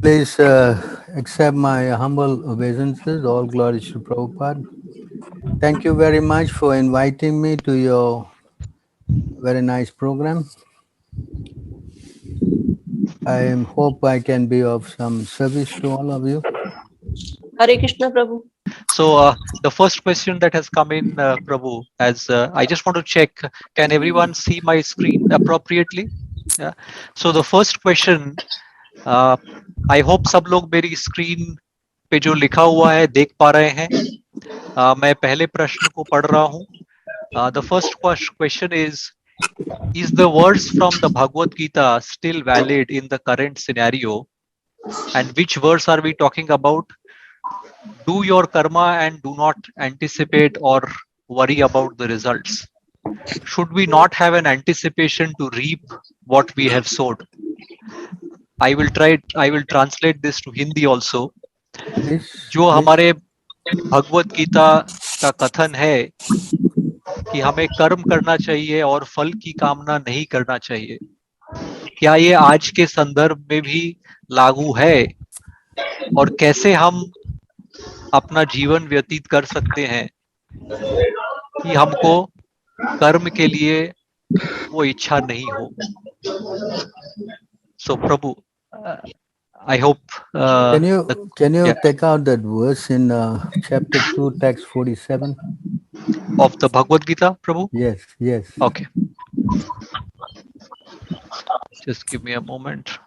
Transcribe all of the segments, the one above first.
Please accept my humble obeisances. All glories to Prabhupada. Thank you very much for inviting me to your very nice program. I hope I can be of some service to all of you. Hare Krishna, Prabhu. So the first question that has come in, Prabhu, as I just want to check, can everyone see my screen appropriately? Yeah. So the first question, I hope सब लोग मेरी screen पे जो लिखा हुआ है देख पा रहे हैं. मैं पहले प्रश्न को पढ़ रहा हूँ. The first question is the words from the Bhagavad Gita still valid in the current scenario? And which verse are we talking about? Do your karma and do not anticipate or worry about the results. Should we not have an anticipation to reap what we have sowed? I will translate this to Hindi also. जो हमारे भगवत गीता का कथन है कि हमें कर्म करना चाहिए और फल की कामना नहीं करना चाहिए, क्या ये आज के संदर्भ में भी लागू है? और कैसे हम अपना जीवन व्यतीत कर सकते हैं कि हमको कर्म के लिए वो इच्छा नहीं हो? So Prabhu, I hope can you take out that verse in chapter 2, text 47 of the Bhagavad Gita, Prabhu? Yes. Okay. Just give me a moment.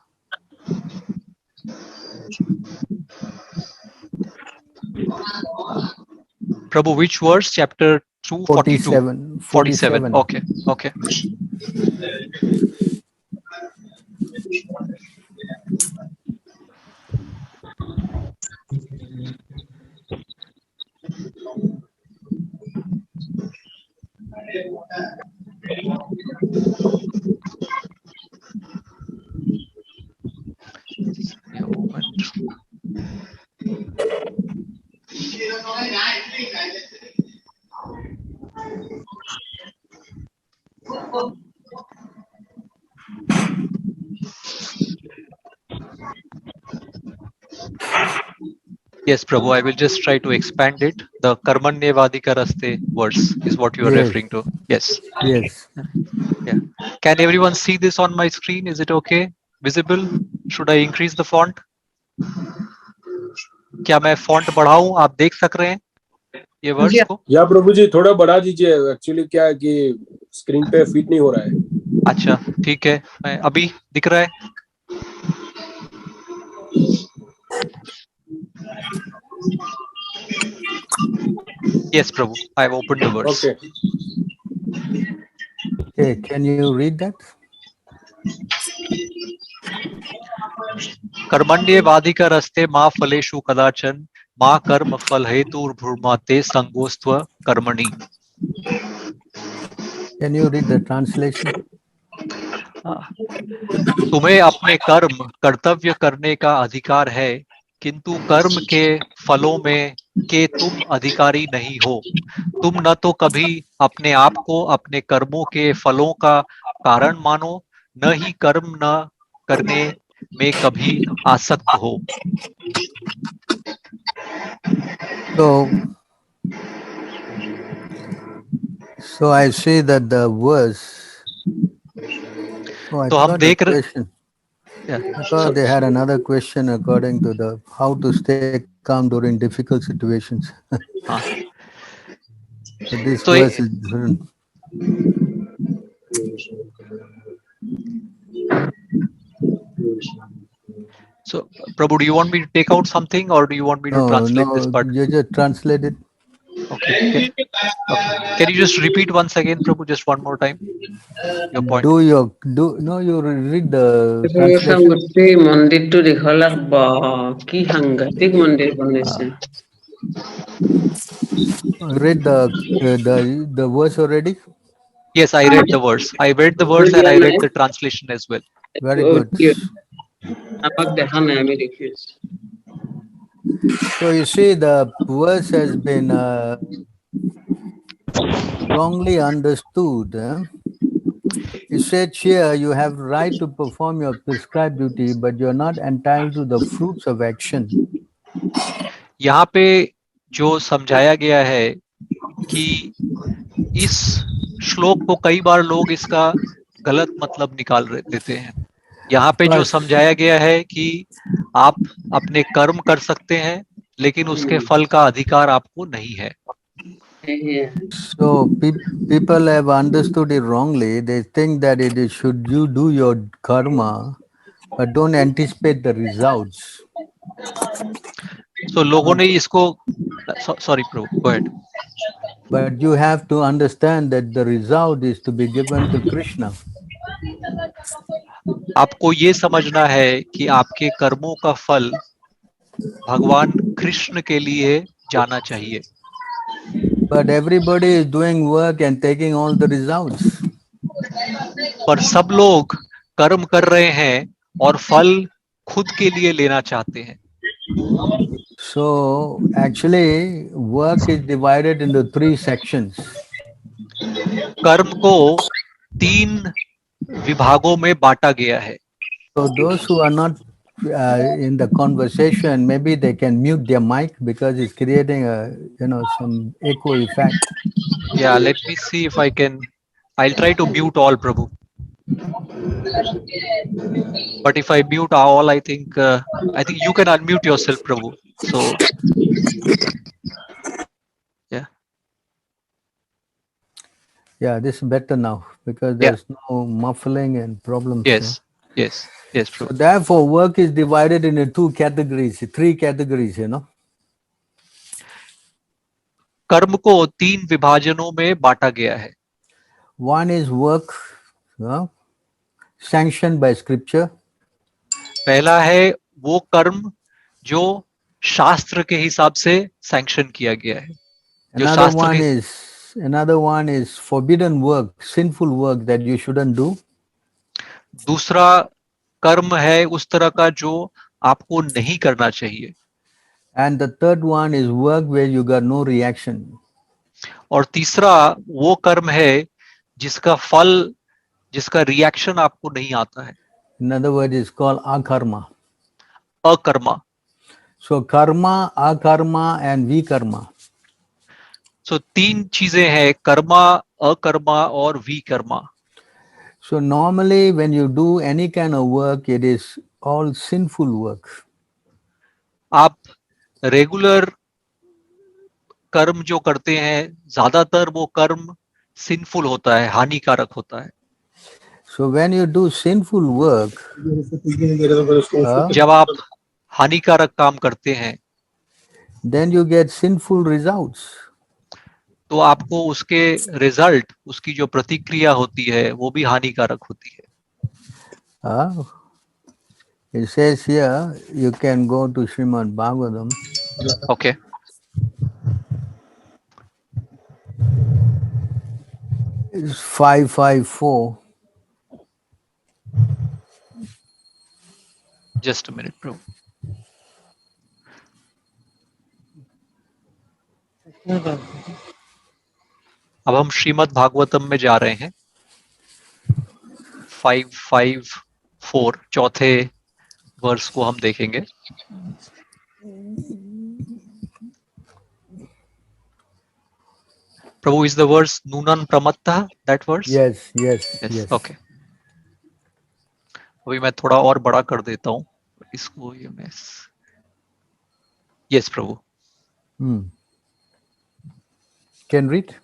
Prabhu, which verse? Chapter 2, 47. 47. Okay. Yes, Prabhu, I will just try to expand it. The Karmanyevadikaraste verse is what you are referring to. Yes. Yeah. Can everyone see this on my screen? Is it okay? Visible? Should I increase the font? क्या मैं font बढ़ाऊं? आप देख सक रहे हैं ये words को? या प्रभु जी थोड़ा बढ़ा दीजिए. एक्चुअली क्या है कि स्क्रीन पे फिट नहीं हो रहा है. अच्छा, ठीक है. मैं अभी दिख रहा है? Yes, Prabhu. I have opened the verse. Okay, can you read that? कर्मण्येवाधिकारस्ते मा फलेषु कदाचन मा कर्म फल हेतुर्भुर्मते संगोस्त्व कर्मणि. Can you read the translation? तुम्हें अपने कर्म कर्तव्य करने का अधिकार है, किंतु कर्म के फलों में के तुम अधिकारी नहीं हो. तुम न तो कभी अपने आप को अपने कर्मों के फलों का कारण मानो, न ही कर्म न करने में कभी आसक्त हो. So I see that the verse. तो हम देख रहे हैं. So they had another question according to the how to stay calm during difficult situations. So this verse is different. So Prabhu, do you want me to take out something or do you want me to translate this part? You just translate it. Okay. Can you just repeat once again, Prabhu, just one more time? Your point. You read the translation. মন্দিরটো দেখালাক বা কি সাংঘাতিক মন্দির বনাইছে. Read the verse already? Yes, I read the verse. I read the verse and I read the translation as well. Very good. আমাক দেখা নাই, আমি দেখিয়েছি. So you see, the verse has been wrongly understood. It said here you have right to perform your prescribed duty, but you're not entitled to the fruits of action. यहाँ पे जो समझाया गया है कि इस श्लोक को कई बार लोग इसका गलत मतलब निकाल देते हैं। यहाँ पे जो First, समझाया गया है कि आप अपने कर्म कर सकते हैं, लेकिन उसके फल का अधिकार आपको नहीं है। so people have understood it wrongly. They think that it is should you do your karma, but don't anticipate the results. So लोगों ने इसको sorry Prabhu, go ahead. But you have to understand that the result is to be given to Krishna. आपको ये समझना है कि आपके कर्मों का फल भगवान कृष्ण के लिए जाना चाहिए। But everybody is doing work and taking all the results. पर सब लोग कर्म कर रहे हैं और फल खुद के लिए लेना चाहते हैं। So actually work is divided into 3 sections. कर्म को 3 विभागों में बांटा गया है। So those who are not in the conversation, maybe they can mute their mic because it's creating a some echo effect. Yeah, let me see if I can. I'll try to mute all, Prabhu. But if I mute all, I think you can unmute yourself, Prabhu. So Yeah, this is better now because there's no muffling and problems. yes, Prabhu. So therefore, work is divided into 2 categories, 3 categories, कर्म को 3 विभाजनों में बांटा गया है। One is work sanctioned by scripture. पहला है वो कर्म जो शास्त्र के हिसाब से सैंक्शन किया गया है। Another one is forbidden work, sinful work that you shouldn't do. दूसरा कर्म है उस तरह का जो आपको नहीं करना चाहिए। And the third one is work where you got no reaction. और तीसरा वो कर्म है जिसका फल, जिसका रिएक्शन आपको नहीं आता है। In other words, it's called akarma. अकर्मा। So karma, akarma and vikarma. So 3 चीजें हैं, कर्मा, अकर्मा और विकर्मा। So normally when you do any kind of work, it is all sinful work. आप रेगुलर कर्म जो करते हैं, ज्यादातर वो कर्म सिंफुल होता है, हानिकारक होता है। So when you do sinful work, जब आप हानिकारक काम करते हैं, then you get sinful results. तो आपको उसके रिजल्ट, उसकी जो प्रतिक्रिया होती है, वो भी हानिकारक होती है। It says here, you can go to Srimad Bhagavatam. Okay. It's 554. Just a minute, bro. अब हम श्रीमद् भागवतम में जा रहे हैं। 554 चौथे वर्स को हम देखेंगे। प्रभु, is the verse Noonan प्रमत्तः, that verse? Yes. Okay. अभी मैं थोड़ा और बड़ा कर देता हूँ इसको, ये मैं। Yes, Prabhu. Can read?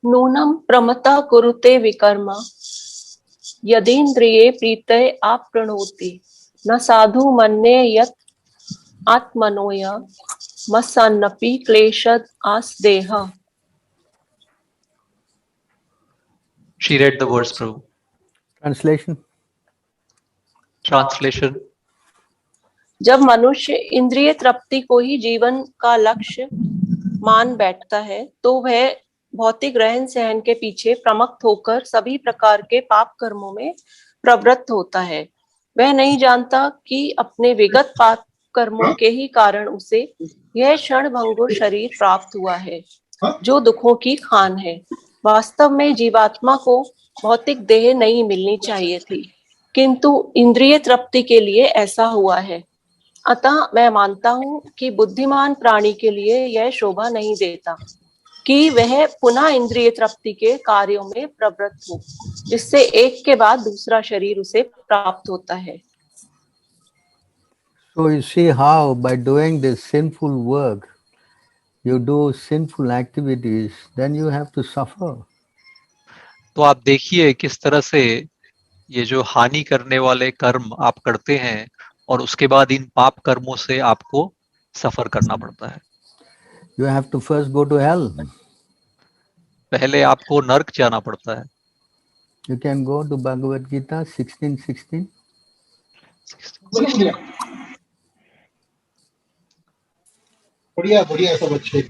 नूनम प्रमता कुरुते विकर्मा यदेन्द्रिये प्रीतये आप्रणोति न साधु मन्ये यत् आत्मनोय मस्सन्नपि क्लेशद आस्देह। She read the verse, Prabhu. Translation. जब मनुष्य इंद्रिय तृप्ति को ही जीवन का लक्ष्य मान बैठता है, तो वह भौतिक रहन सहन के पीछे प्रमत्त होकर सभी प्रकार के पाप कर्मों में प्रवृत्त होता है। वह नहीं जानता कि अपने विगत पाप कर्मों के ही कारण उसे यह क्षणभंगुर शरीर प्राप्त हुआ है जो दुखों की खान है। वास्तव में जीवात्मा को भौतिक देह नहीं मिलनी चाहिए थी, किंतु इंद्रिय तृप्ति के लिए ऐसा हुआ है। अतः मैं मानता हूँ कि बुद्धिमान प्राणी के लिए यह शोभा नहीं देता कि वह पुनः इंद्रिय तृप्ति के कार्यों में प्रवृत्त हो, जिससे एक के बाद दूसरा शरीर उसे प्राप्त होता है। So you see how by doing this sinful work, you do sinful activities, then you have to suffer. तो आप देखिए किस तरह से ये जो हानि करने वाले कर्म आप करते हैं और उसके बाद इन पाप कर्मों से आपको सफर करना पड़ता है। You have to first go to hell. पहले आपको नरक जाना पड़ता है। You can go to Bhagavad Gita 16:16. बढ़िया सब अच्छे।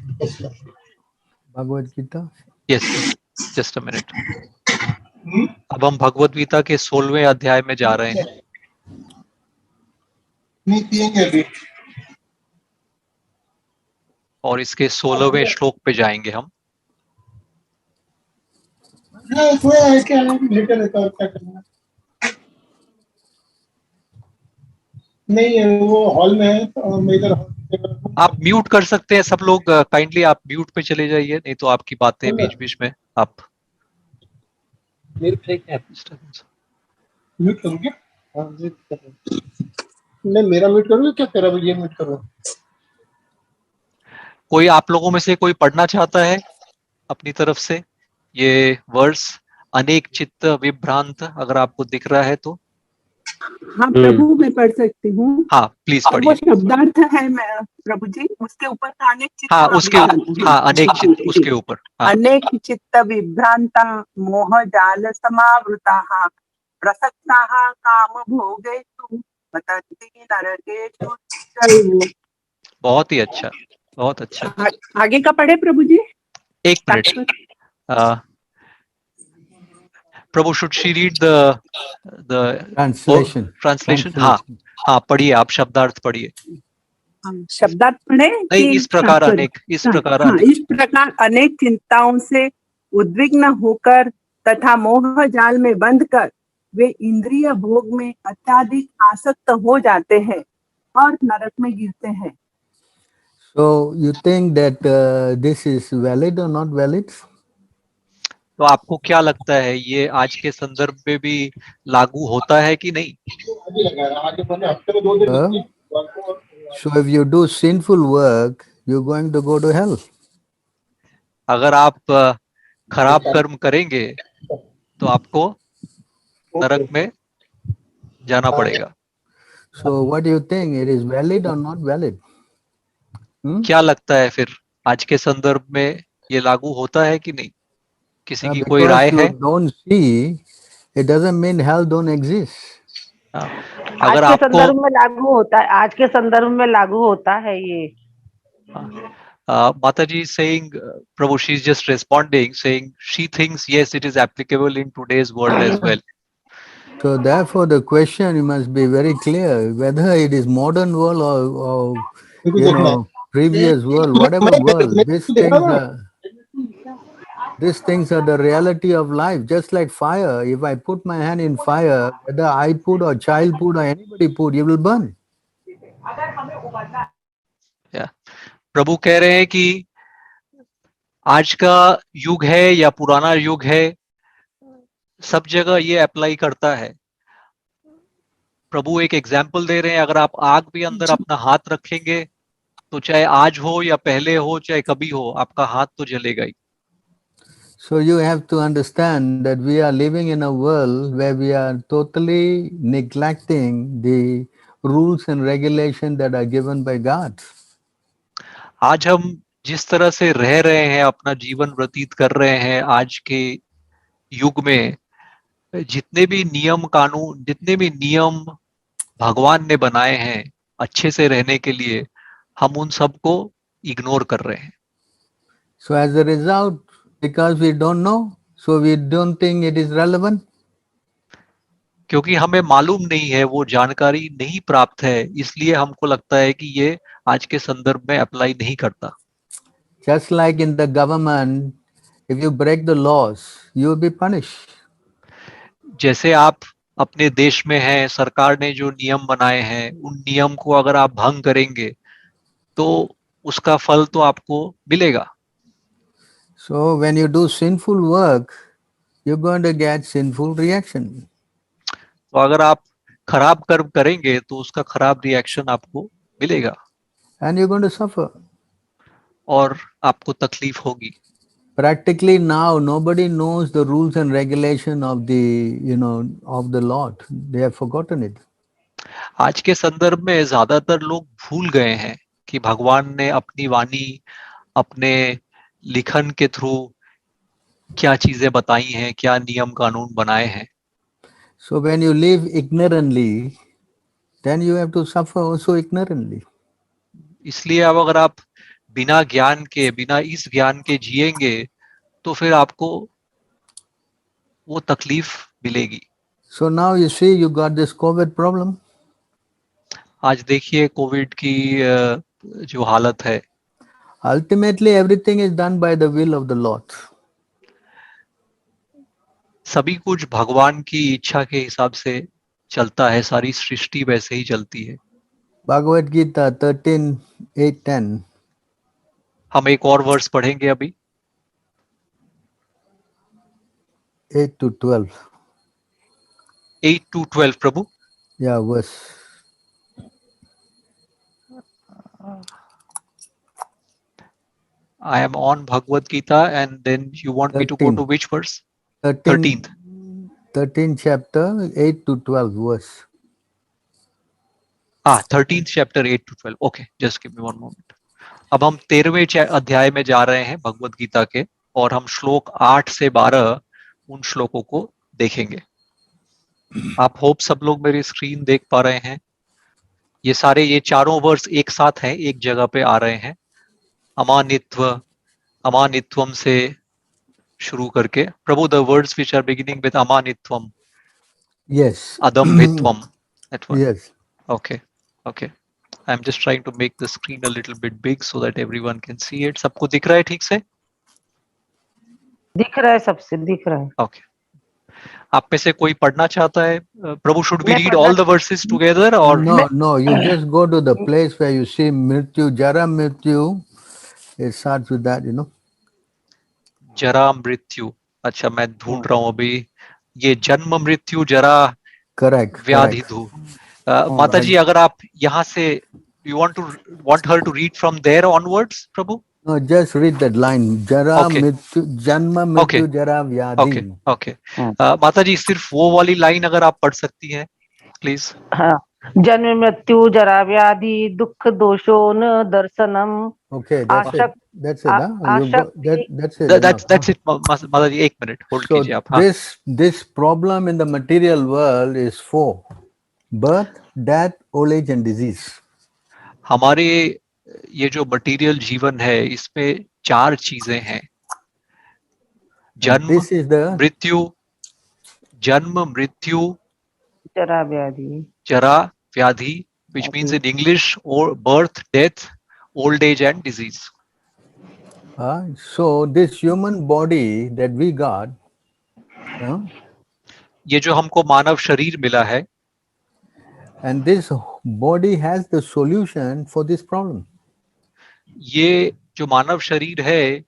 Bhagavad Gita. Yes, just a minute. अब हम भगवत गीता के 16वें अध्याय में जा रहे हैं। नहीं पिएंगे अभी। और इसके 16वें श्लोक पे जाएंगे हम। सोया है क्या? लेटे रहता है, क्या करना? नहीं है, वो हॉल में है, तो मैं इधर आप म्यूट कर सकते हैं सब लोग, काइंडली आप म्यूट पे चले जाइए, नहीं तो आपकी बातें बीच बीच में आप म्यूट करूँगी। नहीं, मेरा म्यूट करूँगी क्या? तेरा भी ये म्यूट करूँ? कोई आप लोगों में से कोई पढ़ना चाहता है अपनी तरफ से ये वर्स, अनेक चित्त विभ्रांत, अगर आपको दिख रहा है तो? हाँ प्रभु, मैं पढ़ सकती हूँ। हाँ प्लीज वो पढ़िए। शब्दार्थ है मैं प्रभु जी, उसके ऊपर अनेक चित्त। हाँ उसके हाँ अनेक चित्त उसके ऊपर। हाँ। अनेक चित्त विभ्रांता मोह जाल समावृता प्रसक्ता काम भोगे तु पतन्ति नरकेषु चरु। बहुत ही अच्छा, बहुत अच्छा। आगे का पढ़े प्रभु जी। एक minute. Prabhu, should she read the translation? हाँ पढ़िए, आप शब्दार्थ पढ़िए। शब्दार्थ पढ़े? नहीं, इस प्रकार अनेक, इस प्रकार इस प्रकार अनेक चिंताओं से उद्विग्न होकर तथा मोह जाल में बंध कर वे इंद्रिय भोग में अत्यधिक आसक्त हो जाते हैं और नरक में गिरते हैं। So you think that this is valid or not valid? तो आपको क्या लगता है ये आज के संदर्भ में भी लागू होता है कि नहीं? So if you do sinful work, you're going to go to hell. अगर आप खराब कर्म करेंगे तो आपको नरक में जाना पड़ेगा। So what do you think? It is valid or not valid? क्या लगता है फिर आज के संदर्भ में ये लागू होता है कि नहीं? किसी की कोई राय है? Don't see, it doesn't mean hell don't exist. अगर आज के आपको संदर्भ में लागू होता है, आज के संदर्भ में लागू होता है ये। Mataji is saying, Prabhu, she's just responding, saying she thinks yes, it is applicable in today's world as well. So therefore, the question must be very clear whether it is modern world or previous world, whatever world. These things are the reality of life. Just like fire, if I put my hand in fire, whether I put or child put or anybody put, it will burn. Yeah. प्रभु कह रहे हैं कि आज का युग है या पुराना युग है, सब जगह ये अप्लाई करता है। प्रभु एक एग्जाम्पल दे रहे हैं, अगर आप आग भी अंदर अपना हाथ रखेंगे तो चाहे आज हो या पहले हो, चाहे कभी हो, आपका हाथ तो जलेगा ही। So you have to understand that we are living in a world where we are totally neglecting the rules and regulations that are given by God. आज हम जिस तरह से रह रहे हैं, अपना जीवन व्यतीत कर रहे हैं, आज के युग में जितने भी नियम कानून, जितने भी नियम भगवान ने बनाए हैं अच्छे से रहने के लिए, हम उन सबको इग्नोर कर रहे हैं। So as a result, because we don't know, so we don't think it is relevant. क्योंकि हमें मालूम नहीं है, वो जानकारी नहीं प्राप्त है, इसलिए हमको लगता है कि ये आज के संदर्भ में अप्लाई नहीं करता। Just like in the government, if you break the laws, you will be punished. जैसे आप अपने देश में हैं, सरकार ने जो नियम बनाए हैं, उन नियम को अगर आप भंग करेंगे तो उसका फल तो आपको मिलेगा। So when you do sinful work, you're going to get sinful reaction. तो अगर आप खराब कर्म करेंगे तो उसका खराब रिएक्शन आपको मिलेगा And you're going to suffer. और आपको तकलीफ होगी। Practically now, nobody knows the rules and regulation of of the Lord. They have forgotten it. आज के संदर्भ में ज्यादातर लोग भूल गए हैं कि भगवान ने अपनी वाणी, अपने लिखन के थ्रू क्या चीजें बताई हैं, क्या नियम कानून बनाए हैं। So when you live ignorantly, then you have to suffer also ignorantly. इसलिए अब अगर आप बिना ज्ञान के, बिना इस ज्ञान के जिएंगे तो फिर आपको वो तकलीफ मिलेगी। So now you see you got this COVID problem. आज देखिए कोविड की जो हालत है। Ultimately, everything is done by the will of the Lord. सभी कुछ भगवान की इच्छा के हिसाब से चलता है, सारी सृष्टि वैसे ही चलती है। Bhagavad Gita 13:8-10. हम एक और वर्स पढ़ेंगे अभी, 8 to 12. 8 to 12 Prabhu. Yeah, verse. I am on Bhagavad Gita and then you want me to go 13. to which verse? 13, 13th. 13 chapter, 8 to 12 verse. 13th chapter 8 to 12. Okay, just give me one moment. अब हम 13वें अध्याय में जा रहे हैं भगवत गीता के, और हम श्लोक 8 से 12 उन श्लोकों को देखेंगे। आप होप सब लोग मेरी स्क्रीन देख पा रहे हैं। ये चारों वर्स एक साथ हैं, एक जगह पे आ रहे हैं। अमानित्वम से शुरू करके, प्रभु the words which are beginning with अमानित्वम, Yes. अदम्भित्वम, that one. Yes. Okay. I'm just trying to make the screen a little bit big so that everyone can see it. सबको दिख रहा है ठीक से? दिख रहा है, सबसे दिख रहा है। Okay. आप में से कोई पढ़ना चाहता है? प्रभु, should we मैं read पढ़ना- all the verses together or? No, you just go to the place where you see Mrityu, Jara Mrityu. It starts with that, जरा मृत्यु। अच्छा, मैं ढूंढ रहा हूँ अभी। ये जन्म मृत्यु जरा Correct. व्याधि correct. धू। माता जी, अगर आप यहाँ से, you want her to read from there onwards, Prabhu? No, just read that line. Jara Okay. Mrityu, Janma Okay. Mrityu Jara Vyadhi. Okay. माता जी, सिर्फ वो वाली लाइन अगर आप पढ़ सकती हैं प्लीज। हाँ, जन्म मृत्यु जरा व्याधि दुख दोषोन दर्शनम। Okay, that's it. आशक- That's it. Huh? You go, that's it. That's it, माता जी, एक मिनट होल्ड So कीजिए आप। हाँ, this problem in the material world is 4: birth, death, old age, and disease. हमारे ये जो मटेरियल जीवन है, इसमें 4 चीजें हैं। And जन्म this is the मृत्यु, जन्म मृत्यु जरा व्याधि। जरा व्याधि, which means in English or birth, death, old age and disease. so this human body that we got, ये जो हमको मानव शरीर मिला है, and this body has the solution for this problem. ये जो मानव शरीर है,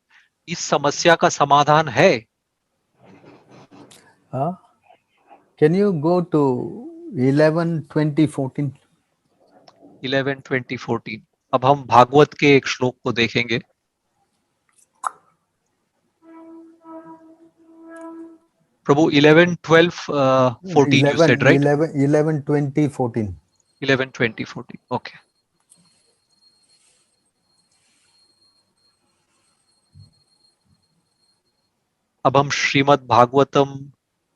इस समस्या का समाधान है। Can you go to 11:20-14? 11:20-14। अब हम भागवत के एक श्लोक को देखेंगे। प्रभु, 11:12-14 you said, right? 11:20-14. 11:20-14, okay. अब हम श्रीमद् भागवतम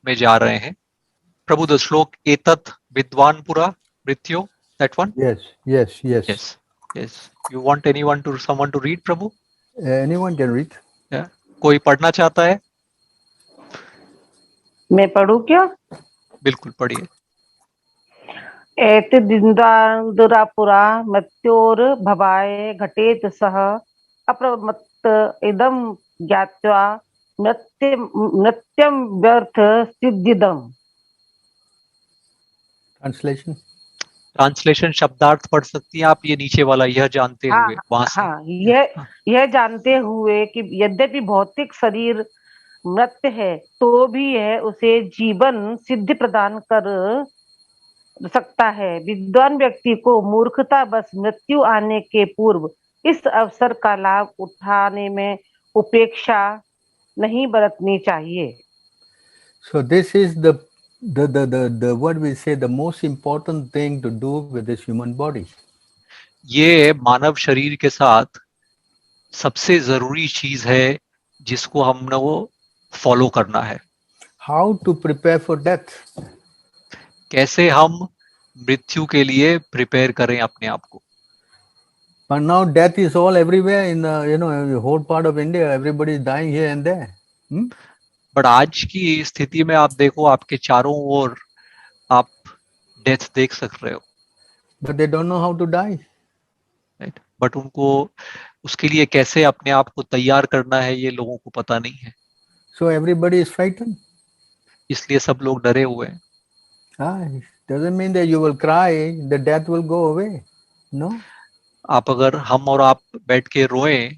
में जा रहे हैं। प्रभु, द श्लोक एतत् विद्वान पुरा मृत्यो, that one? Yes. You want someone to read, Prabhu? Anyone can read. कोई पढ़ना चाहता है? मैं पढ़ूं क्या? बिल्कुल पढ़िए। एतदिन्द्रापुरा मृत्योर्भवाय घटेत सह अप्रमत्त इदं ज्ञात्वा नृत्यं व्यर्थ सिद्धिदम्। Translation. ट्रांसलेशन शब्दार्थ पढ़ सकती हैं आप, ये नीचे वाला यह जानते हुए वहां से। हाँ, यह जानते हुए कि यद्यपि भौतिक शरीर मृत है तो भी यह उसे जीवन सिद्धि प्रदान कर सकता है। विद्वान व्यक्ति को मूर्खता बस मृत्यु आने के पूर्व इस अवसर का लाभ उठाने में उपेक्षा नहीं बरतनी चाहिए। So this is the what we say the most important thing to do with this human body. ये मानव शरीर के साथ सबसे जरूरी चीज है जिसको हमने वो फॉलो करना है। How to prepare for death? कैसे हम मृत्यु के लिए प्रिपेयर करें अपने आप को। But now death is all everywhere in the whole part of India. Everybody is dying here and there. But आज की स्थिति में आप देखो, आपके चारों ओर आप डेथ देख सक रहे हो। But they don't know how to die. Right, but उनको उसके लिए कैसे अपने आप को तैयार करना है ये लोगों को पता नहीं है। So everybody is frightened. इसलिए सब लोग डरे हुए हैं। It doesn't mean that you will cry, the death will go away. No. आप अगर हम और आप बैठ के रोएं,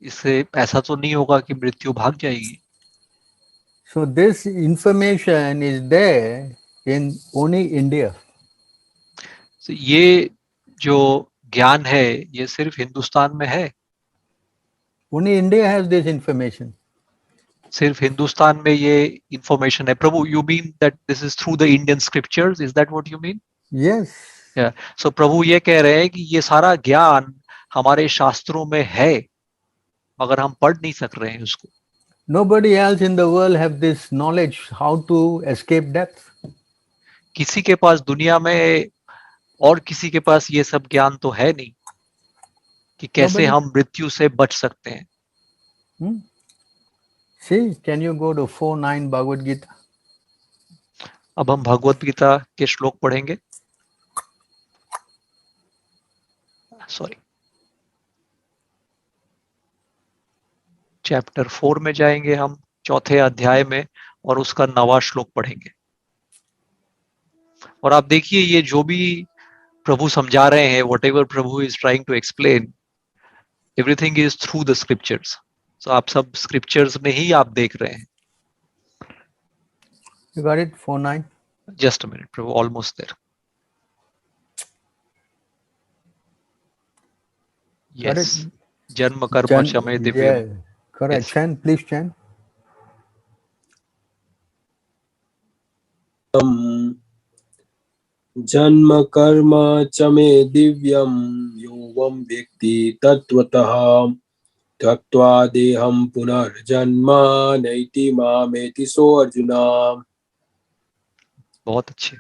इससे ऐसा तो नहीं होगा कि मृत्यु भाग जाएगी। So this information is there in only India. So ये जो ज्ञान है ये सिर्फ हिंदुस्तान में है। Only India has this information. सिर्फ हिंदुस्तान में ये इंफॉर्मेशन है। प्रभु, you mean that this is through the Indian scriptures? Is that what you mean? Yes. Yeah. So प्रभु ये कह रहे हैं कि ये सारा ज्ञान हमारे शास्त्रों में है, मगर हम पढ़ नहीं सक रहे हैं उसको। Nobody else in the world have this knowledge how to escape death. किसी के पास दुनिया में और किसी के पास ये सब ज्ञान तो है नहीं कि कैसे Nobody. हम मृत्यु से बच सकते हैं। See, can you go to 4:9 Bhagavad Gita? अब हम भगवत गीता के श्लोक पढ़ेंगे। सॉरी, चैप्टर 4 में जाएंगे हम, चौथे अध्याय में, और उसका 9वां श्लोक पढ़ेंगे। और आप देखिए, ये जो भी प्रभु समझा रहे हैं, whatever Prabhu is trying to explain, everything is through the scriptures. तो आप सब स्क्रिप्चर्स में ही आप देख रहे हैं। You got it? 4:9. Just a minute Prabhu, almost there. Got yes, it? जन्म कर्म शमे दिव्यम। Yeah, correct. Yes. Chant, please chant. जन्म कर्म च मे दिव्यम योवं व्यक्ति तत्वतः त्यक्त्वा देहं पुनर्जन्म नैति मामेति सो अर्जुन। बहुत अच्छे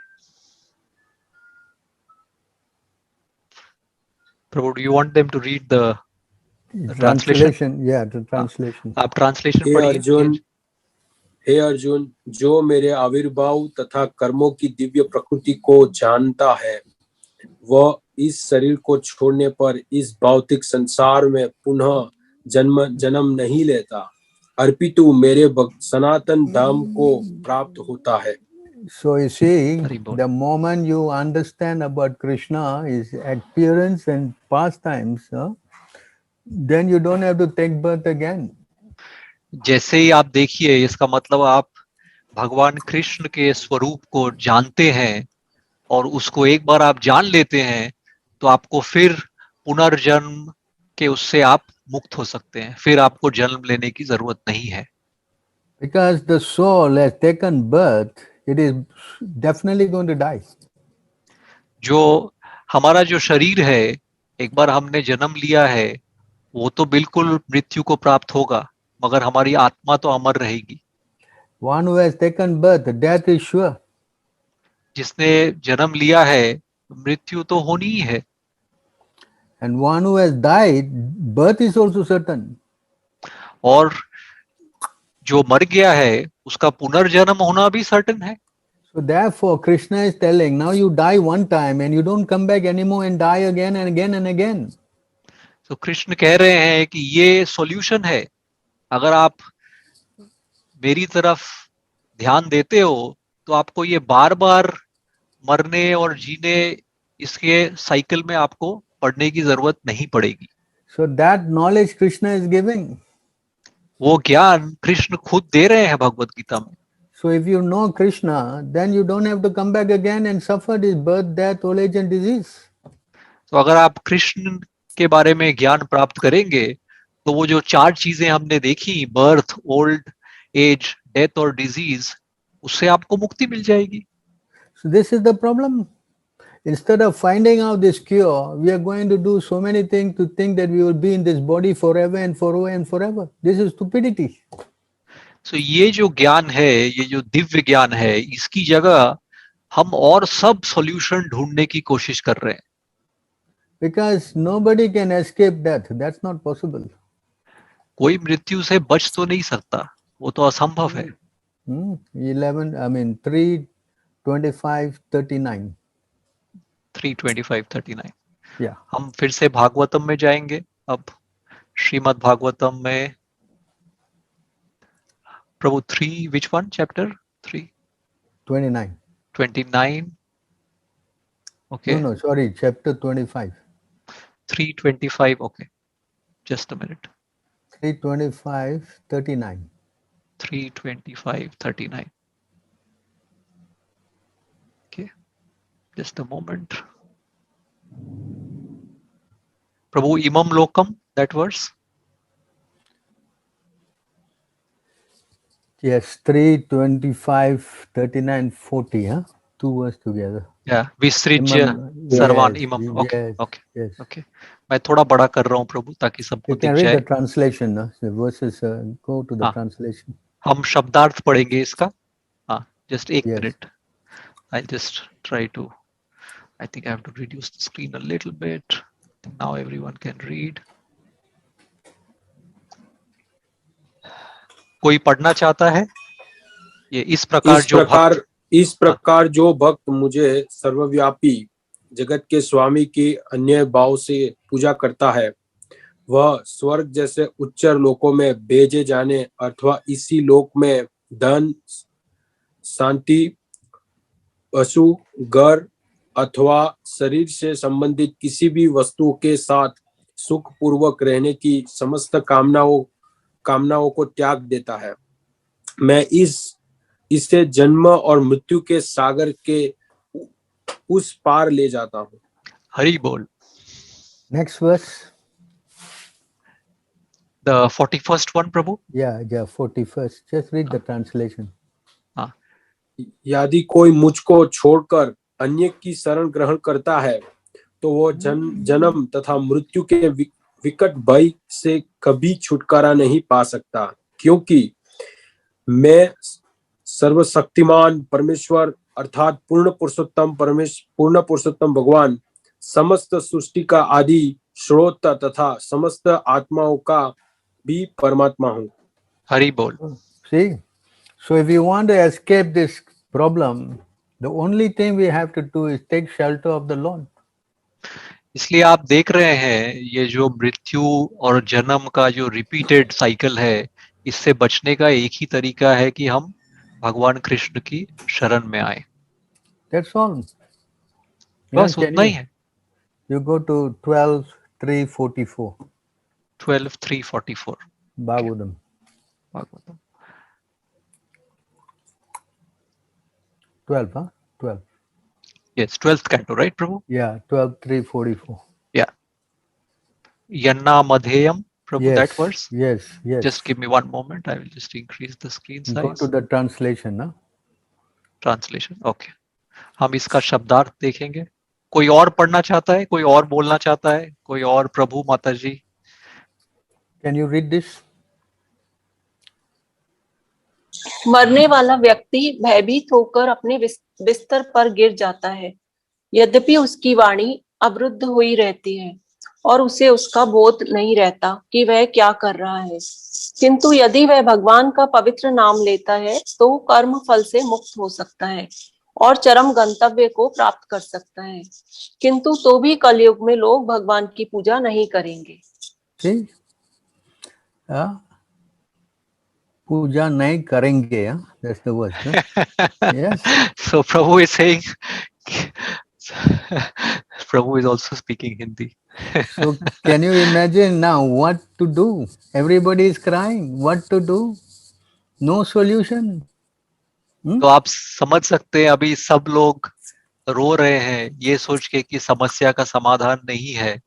प्रभु। Do you want them to read the translation? Yeah, the translation. आप ट्रांसलेशन हे पढ़िए। अर्जुन, जो मेरे आविर्भाव तथा कर्मों की दिव्य प्रकृति को जानता है, वह इस शरीर को छोड़ने पर इस भौतिक संसार में पुनः जन्म नहीं लेता, अर्पितु मेरे सनातन धाम को प्राप्त होता है। So you see, Haribol. the moment you understand about Krishna, his appearance and pastimes, then you don't have to take birth again. जैसे ही आप देखिए, इसका मतलब आप भगवान कृष्ण के स्वरूप को जानते हैं, और उसको एक बार आप जान लेते हैं तो आपको फिर पुनर्जन्म के उससे आप मुक्त हो सकते हैं। फिर आपको जन्म लेने की जरूरत नहीं है। Because the soul has taken birth, it is definitely going to die. जो हमारा जो शरीर है, एक बार हमने जन्म लिया है, वो तो बिल्कुल मृत्यु को प्राप्त होगा, मगर हमारी आत्मा तो अमर रहेगी। One who has taken birth, death is sure. जिसने जन्म लिया है, मृत्यु तो होनी ही है। And one who has died, birth is also certain. और जो मर गया है, उसका पुनर्जन्म होना भी सर्टेन है। So therefore, Krishna is telling, now you die one time and you don't come back anymore and die again and again and again. तो कृष्ण कह रहे हैं कि ये सॉल्यूशन है। अगर आप मेरी तरफ ध्यान देते हो तो आपको ये बार बार मरने और जीने इसके साइकिल में आपको पड़ने की जरूरत नहीं पड़ेगी। So that knowledge Krishna is giving. वो ज्ञान कृष्ण खुद दे रहे हैं भगवत गीता में। So if you know Krishna, then you don't have to come back again and suffer this birth, death, old age and disease. तो अगर आप कृष्ण के बारे में ज्ञान प्राप्त करेंगे तो वो जो 4 चीजें हमने देखी, बर्थ, ओल्ड एज, डेथ और डिजीज, उससे आपको मुक्ति मिल जाएगी। So this is the problem. Instead of finding out this cure, we are going to do so many things to think that we will be in this body forever and forever and forever. This is stupidity. So ये जो ज्ञान है, ये जो दिव्य ज्ञान है, इसकी जगह हम और सब सॉल्यूशन ढूंढने की कोशिश कर रहे हैं। Because nobody can escape death. That's not possible. कोई मृत्यु से बच तो नहीं सकता, वो तो असंभव है। 3:25:39. 3:25:39। Yeah. हम फिर से भागवतम में जाएंगे। अब श्रीमद् भागवतम में प्रभु 3, which one chapter? 29. 29. Okay. No, sorry, chapter 25. 3:25. Okay, just a minute. 3:25:39. 3:25:39. Okay, just a moment. Prabhu imam lokam, that verse. Yes, 3:25:39:40. Huh? 2 verses together. Yeah, visrijya sarvan imam. Okay, yes, okay, yes. okay. मैं थोड़ा बड़ा कर रहा हूँ प्रभु ताकि सबको You दिख can read जाए। the translation. No? The verses go to the हाँ। translation. हम शब्दार्थ पढ़ेंगे इसका। हाँ, just एक Yes. minute. I'll just try to. I think I have to reduce the screen a little bit. Now everyone can read. कोई पढ़ना चाहता है? ये इस प्रकार जो भक्त मुझे सर्वव्यापी जगत के स्वामी की अन्य भाव से पूजा करता है, वह स्वर्ग जैसे उच्चर लोकों में भेजे जाने अथवा इसी लोक में धन, शांति, पशु, घर अथवा शरीर से संबंधित किसी भी वस्तु के साथ सुख पूर्वक रहने की समस्त कामनाओं को त्याग देता है। मैं इसे जन्म और मृत्यु के सागर के उस पार ले जाता हूँ। हरि बोल। Next verse. The 41st one, Prabhu. Yeah, 41st. Just read the translation. हाँ। यदि कोई मुझको छोड़कर अन्य की शरण ग्रहण करता है तो वो जन्म तथा मृत्यु के विकट भय से कभी छुटकारा नहीं पा सकता, क्योंकि मैं सर्वशक्तिमान परमेश्वर अर्थात पूर्ण पुरुषोत्तम भगवान समस्त सृष्टि का आदि स्रोत तथा समस्त आत्माओं का भी परमात्मा हूँ। हरि बोल। See, so if you want to escape this problem, the only thing we have to do is take shelter of the Lord. इसलिए आप देख रहे हैं ये जो मृत्यु और जन्म का जो रिपीटेड साइकिल है, इससे बचने का एक ही तरीका है कि हम भगवान कृष्ण की शरण में आए। That's all. बस उतना ही है। You go to 12:3:44. 12:3:44. Bhagavatam. Bhagavatam 12, huh? 12. Yes, 12th canto, right, Prabhu? Yeah, 12:3:44. Yeah. Yanna Madheyam, Prabhu, Yes, that verse? yes, yes. Just give me one moment. I will just increase the screen size. Go to the translation, na? Translation, okay. हम इसका शब्दार्थ देखेंगे। कोई और पढ़ना चाहता है? कोई और बोलना चाहता है? कोई और प्रभु माता जी? Can you read this? मरने वाला व्यक्ति भयभीत होकर अपने बिस्तर पर गिर जाता है, यद्यपि उसकी वाणी अवरुद्ध हुई रहती है और उसे उसका बोध नहीं रहता कि वह क्या कर रहा है। किंतु यदि वह भगवान का पवित्र नाम लेता है तो कर्म फल से मुक्त हो सकता है। और चरम गंतव्य को प्राप्त कर सकता है, किंतु तो भी कलयुग में लोग भगवान की पूजा नहीं करेंगे। See? पूजा नहीं करेंगे. That's the word. Yes. So Prabhu is saying, Prabhu is also speaking Hindi. So can you imagine now what to do? Everybody is crying. What to do? No solution. तो आप समझ सकते हैं अभी सब लोग रो रहे हैं ये सोच के कि समस्या का समाधान नहीं है,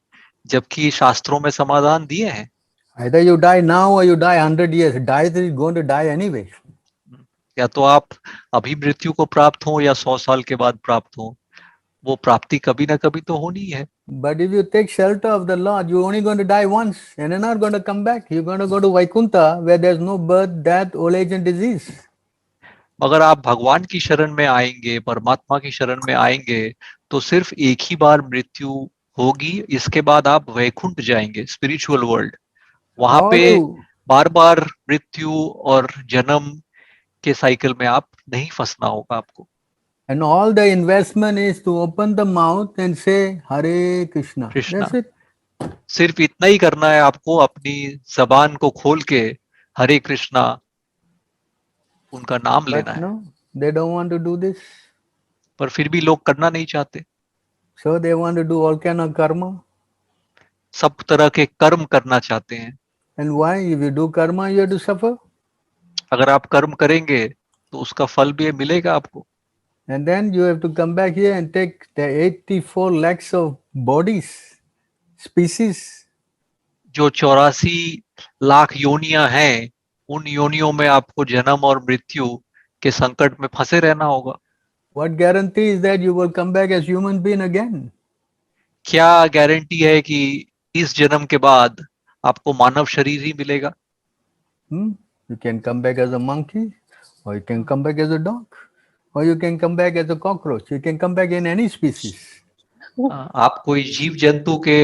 जबकि शास्त्रों में समाधान दिए हैं. Either you die now or you die 100 years. Die is going to die anyway. या तो आप अभी मृत्यु को प्राप्त हो या 100 साल के बाद प्राप्त हो, वो प्राप्ति कभी ना कभी तो होनी है. But if you take shelter of the Lord, you're only going to die once and you're not going to come back. You're going to go to Vaikuntha where there's no birth, death, old age and disease. अगर आप भगवान की शरण में आएंगे, परमात्मा की शरण में आएंगे, तो सिर्फ एक ही बार मृत्यु होगी. इसके बाद आप वैकुंठ जाएंगे, स्पिरिचुअल वर्ल्ड. वहां पे बार बार मृत्यु और जन्म के साइकिल में आप नहीं फंसना होगा आपको. And all the investment is to open the mouth and say Hare Krishna. Krishna. That's it. सिर्फ इतना ही करना है आपको, अपनी जबान को खोल के हरे कृष्णा उनका नाम लेना But है. no, they don't want to do this. पर फिर भी लोग करना नहीं चाहते. So they want to do all kind of karma. सब तरह के कर्म करना चाहते हैं. And why? If you do karma, you have to suffer. अगर आप कर्म करेंगे तो उसका फल भी मिलेगा आपको. And then you have to come back here and take the 84 lakhs of bodies, species. जो 84 लाख योनियां हैं, उन योनियों में आपको जन्म और मृत्यु के संकट में फंसे रहना होगा. What guarantee is that you will come back as human being again? क्या गारंटी है कि इस जन्म के बाद आपको मानव शरीर ही मिलेगा? You can come back as a monkey, or you can come back as a dog, or you can come back as a cockroach. You can come back in any species. आप कोई जीव जंतु के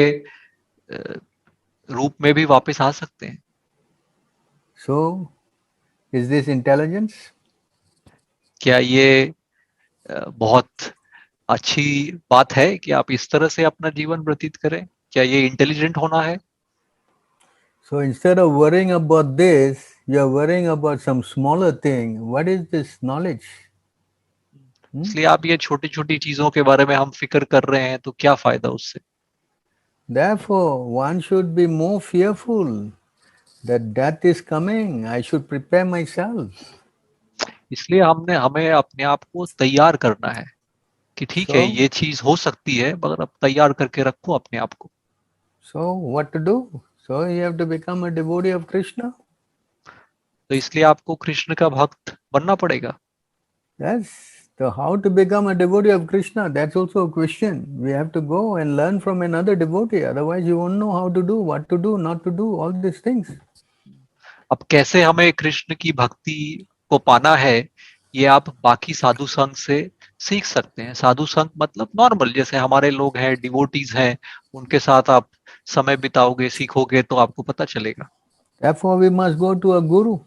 रूप में भी वापस आ सकते हैं. So, is this intelligence? क्या ये बहुत अच्छी बात है कि आप इस तरह से अपना जीवन व्यतीत करें? क्या ये इंटेलिजेंट होना है? So instead of worrying about this, you are worrying about some smaller thing. What is this knowledge? इसलिए आप ये छोटी छोटी चीजों के बारे में हम फिक्र कर रहे हैं, तो क्या फायदा उससे? Therefore, one should be more fearful that death is coming. I should prepare myself. इसलिए हमें अपने आप को तैयार करना है कि ठीक है, ये चीज हो सकती है, मगर अब तैयार करके रखो अपने आप को. So what to do? So you have to become a devotee of Krishna. तो इसलिए आपको कृष्ण का भक्त बनना पड़ेगा. Yes. So how to become a devotee of Krishna? That's also a question. We have to go and learn from another devotee. Otherwise, you won't know how to do, what to do, not to do, all these things. अब कैसे हमें कृष्ण की भक्ति को पाना है, ये आप बाकी साधु संघ से सीख सकते हैं. साधु संघ मतलब नॉर्मल, जैसे हमारे लोग हैं, डिवोटीज हैं, उनके साथ आप समय बिताओगे, सीखोगे, तो आपको पता चलेगा. Therefore, we must go to a guru.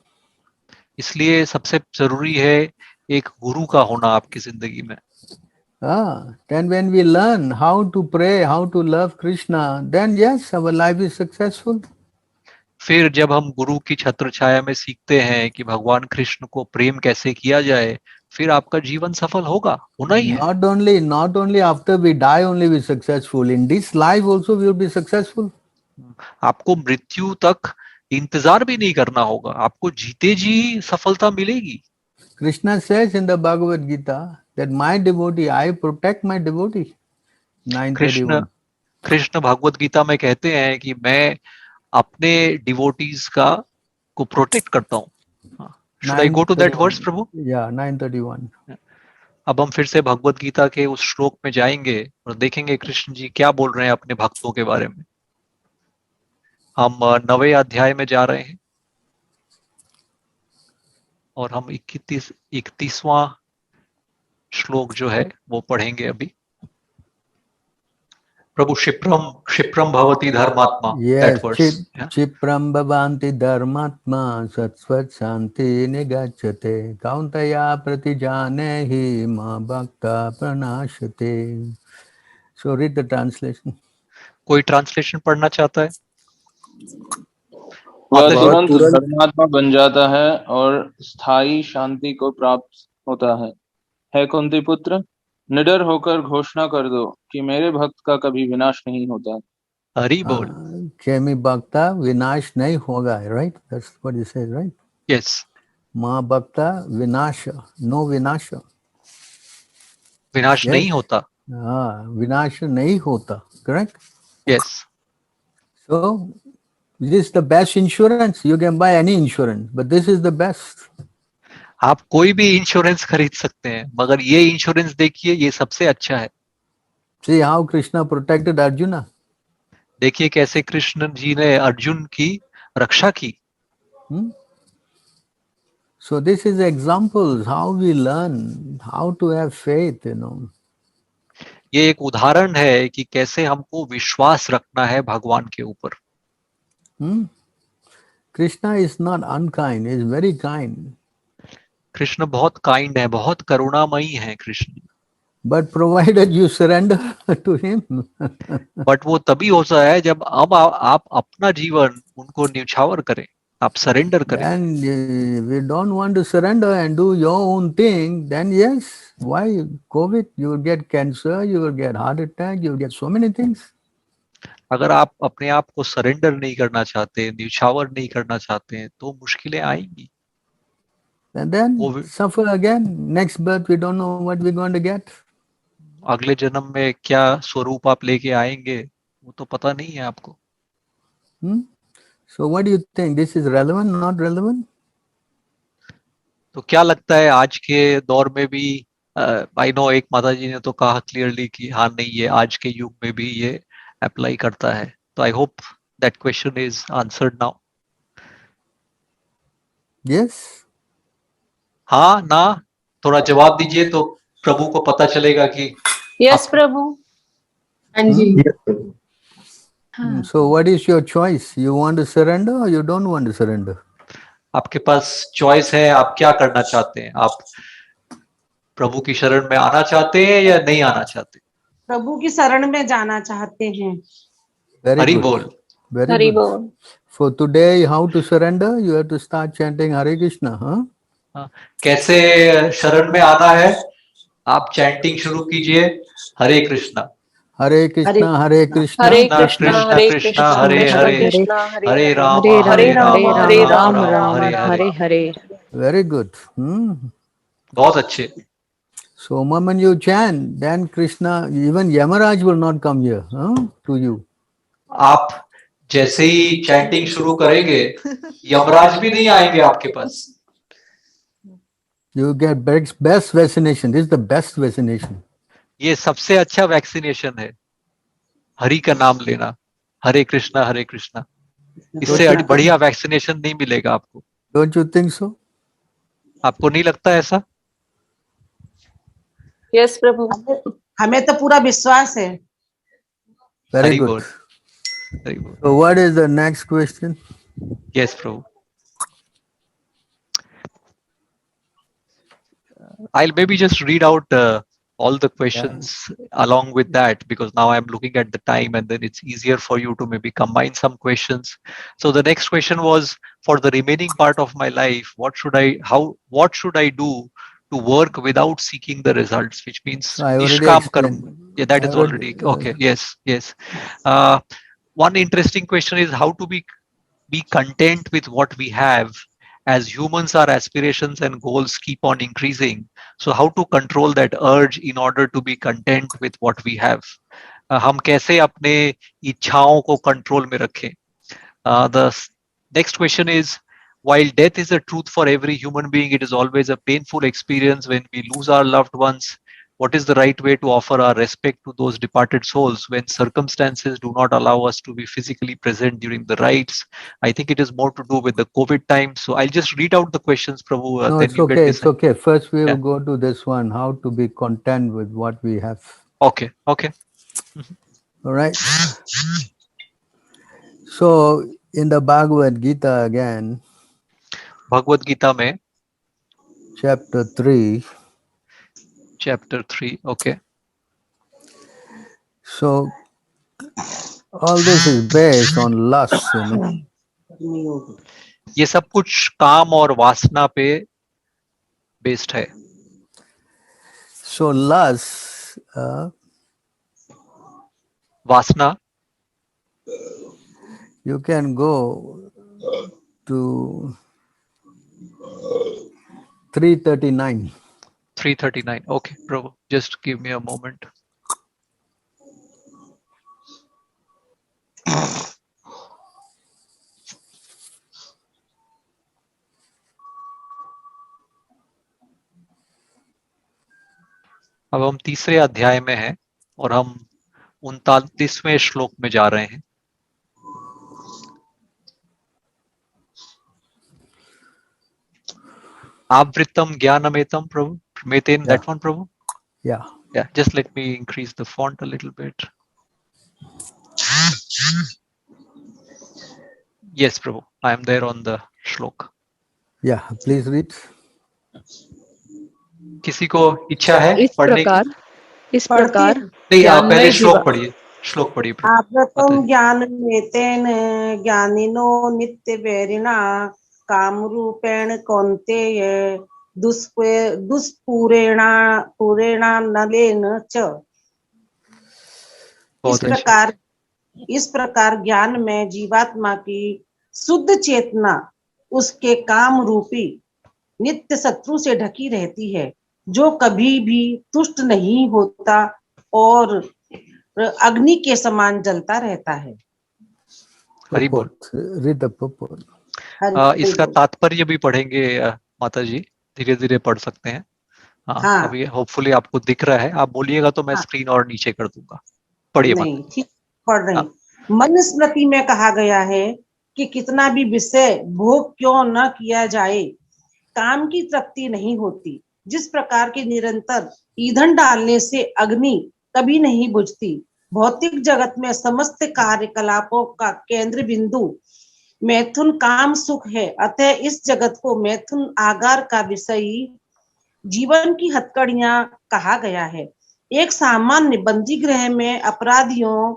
इसलिए सबसे जरूरी है एक गुरु का होना आपकी जिंदगी में. Then when we learn how to pray, how to love Krishna, then yes, our life is successful. फिर जब हम गुरु की छत्र छाया में सीखते हैं कि भगवान कृष्ण को प्रेम कैसे किया जाए, फिर आपका जीवन सफल होगा, होना ही है. Not only after we die only we successful. In this life also we will be successful. आपको मृत्यु तक इंतजार भी नहीं करना होगा, आपको जीते जी सफलता मिलेगी. Krishna says in the Bhagavad Gita that my devotee, I protect my devotee. 931. Krishna Bhagavad Gita में कहते हैं कि मैं अपने डिवोटीज को प्रोटेक्ट करता हूँ. Should I go to that verse, Prabhu? Yeah, 931. अब हम फिर से भगवत गीता के उस श्लोक में जाएंगे और देखेंगे कृष्ण जी क्या बोल रहे हैं अपने भक्तों के बारे में. हम 9वें अध्याय में जा रहे हैं और हम 31वां श्लोक जो है वो पढ़ेंगे अभी. Prabhu, Shipram Bhavati Dharmatma. Yes, That verse. Yeah. Chipram bhavanti dharmatma satsvat shanti nigacchate kauntaya pratijanehi ma bhakta pranashate. So read the translation. कोई ट्रांसलेशन पढ़ना चाहता है? वह माता जी, तुरंत धर्मात्मा बन जाता है और स्थायी शांति को प्राप्त होता है। हे कुंती पुत्र, निडर होकर घोषणा कर दो कि मेरे भक्त का कभी विनाश नहीं होता। हरि बोल। Kemi bhakta vinash nahi hoga, right? That's what he says, right? Yes. Ma bhakta vinasha, no vinasha. विनाश Yes. नहीं होता. Vinasha nahi hota, correct? Yes. So this is the best insurance. You can buy any insurance, but this is the best. आप कोई भी insurance खरीद सकते हैं, मगर ये इंश्योरेंस देखिए, ये सबसे अच्छा है। See how Krishna protected Arjuna. देखिए कैसे कृष्ण जी ने अर्जुन की रक्षा की। So this is examples how we learn how to have faith, you know. ये एक उदाहरण है कि कैसे हमको विश्वास रखना है भगवान के ऊपर। Krishna is not unkind, he is very kind. Krishna बहुत काइंड है, बहुत करुणामयी है Krishna. But provided you surrender to him. But वो तभी होता है जब अब आप अपना जीवन उनको न्यौछावर करें, आप सरेंडर करें। And we don't want to surrender and do your own thing, then yes, why COVID? You will get cancer, you will get heart attack, you will get so many things. अगर आप अपने आप को surrender नहीं करना चाहते, न्यौछावर नहीं करना चाहते हैं, तो मुश्किलें आएंगी। And then suffer again. Next birth, we don't know what we're going to get. अगले जन्म में क्या स्वरूप आप लेके आएंगे, वो तो पता नहीं है आपको। So what do you think? This is relevant, not relevant? तो क्या लगता है आज के दौर में भी, आई नो एक माता जी ने तो कहा क्लियरली कि हाँ नहीं, ये आज के युग में भी ये अप्लाई करता है। तो I hope that question is answered now. Yes. हाँ ना, थोड़ा जवाब दीजिए तो प्रभु को पता चलेगा कि यस प्रभु। हाँ जी। So what is your choice? You want to surrender or you don't want to surrender? आपके पास चॉइस है, आप क्या करना चाहते हैं? आप प्रभु की शरण में आना चाहते हैं या नहीं आना चाहते? प्रभु की शरण में जाना चाहते हैं। हरि बोल। Very good. For today, how to surrender? You have to start chanting Hare Krishna, huh? कैसे शरण में आना है? आप चैंटिंग शुरू कीजिए, हरे Krishna. Hare Krishna, Hare Krishna, हरे कृष्णा हरे कृष्णा हरे हरे, हरे राम हरे राम राम राम हरे हरे। Very good. बहुत अच्छे। So moment you chant, then Krishna, even Yamaraj will not come here, to you. आप जैसे ही चैंटिंग शुरू करेंगे, यमराज भी नहीं आएंगे आपके पास। You get best vaccination. This is the best vaccination. ये सबसे अच्छा वैक्सीनेशन है, हरि का नाम लेना, हरे कृष्णा हरे कृष्णा। इससे बढ़िया वैक्सीनेशन नहीं मिलेगा आपको। Don't you think so? आपको नहीं लगता ऐसा? यस प्रभु, हमें तो पूरा विश्वास है। Very good. Very good. So what is the next question? Yes, Prabhu. I'll maybe just read out all the questions along with that, because now I'm looking at the time and then it's easier for you to maybe combine some questions. So the next question was, for the remaining part of my life, what should I do to work without seeking the results, which means nishkam karma. Yeah, that is already okay. Yes. One interesting question is how to be content with what we have. As humans, our aspirations and goals keep on increasing. So how to control that urge in order to be content with what we have? हम कैसे अपने इच्छाओं को control में रखें? The next question is, while death is a truth for every human being, it is always a painful experience when we lose our loved ones. What is the right way to offer our respect to those departed souls when circumstances do not allow us to be physically present during the rites? I think it is more to do with the COVID time. So I'll just read out the questions, Prabhu. No, it's okay. It's okay. First, we will go to this one: how to be content with what we have. Okay. All right. So in the Bhagavad Gita again, Bhagavad Gita में chapter 3. chapter 3, okay. So all this is based on lust, you know. ये सब कुछ काम और वासना पे based है. So lust, वासना, you can go to 339. 339. Okay, Prabhu, just give me a moment. अब हम तीसरे अध्याय में हैं और हम 39वें श्लोक में जा रहे हैं. आवृतम ज्ञानमेतम प्रभु, मेतेन, that one, Prabhu? Yeah. Yeah, just let me increase the font a little bit. Yes, Prabhu, I am there on the shlok. Yeah, please read. किसी को इच्छा है इस पढ़ने की? प्रकार नहीं, आप पहले ज्ञानमय श्लोक जीवन। पढ़िए. श्लोक पढ़िए प्रभु. आव्रतम ज्ञानमेतेन ज्ञानिनो नित्यवैरिणा कामरूपेण कौन्तेय दुष्पूरेणा नलेन च। बहुत अच्छा. इस प्रकार ज्ञान में जीवात्मा की शुद्ध चेतना उसके काम रूपी नित्य शत्रु से ढकी रहती है, जो कभी भी तुष्ट नहीं होता और अग्नि के समान जलता रहता है. हरि बोल. Read the purport. इसका तात्पर्य भी पढ़ेंगे माता जी, धीरे धीरे पढ़ सकते हैं. हाँ. अभी होपफुली आपको दिख रहा है. आप बोलिएगा तो मैं स्क्रीन और नीचे कर दूंगा. पढ़िए. नहीं, ठीक पढ़ रहे हैं. मनुस्मृति में कहा गया है कि कितना भी विषय भोग क्यों न किया जाए, काम की तृप्ति नहीं होती. जिस प्रकार के निरंतर ईंधन डालने से अग्नि कभी नहीं बुझती, भौतिक जगत में समस्त कार्यकलापों का केंद्र बिंदु मैथुन काम सुख है. अतः इस जगत को मैथुन आगार का विषयी जीवन की हथकड़ियां कहा गया है. एक सामान्य बंदी गृह में अपराधियों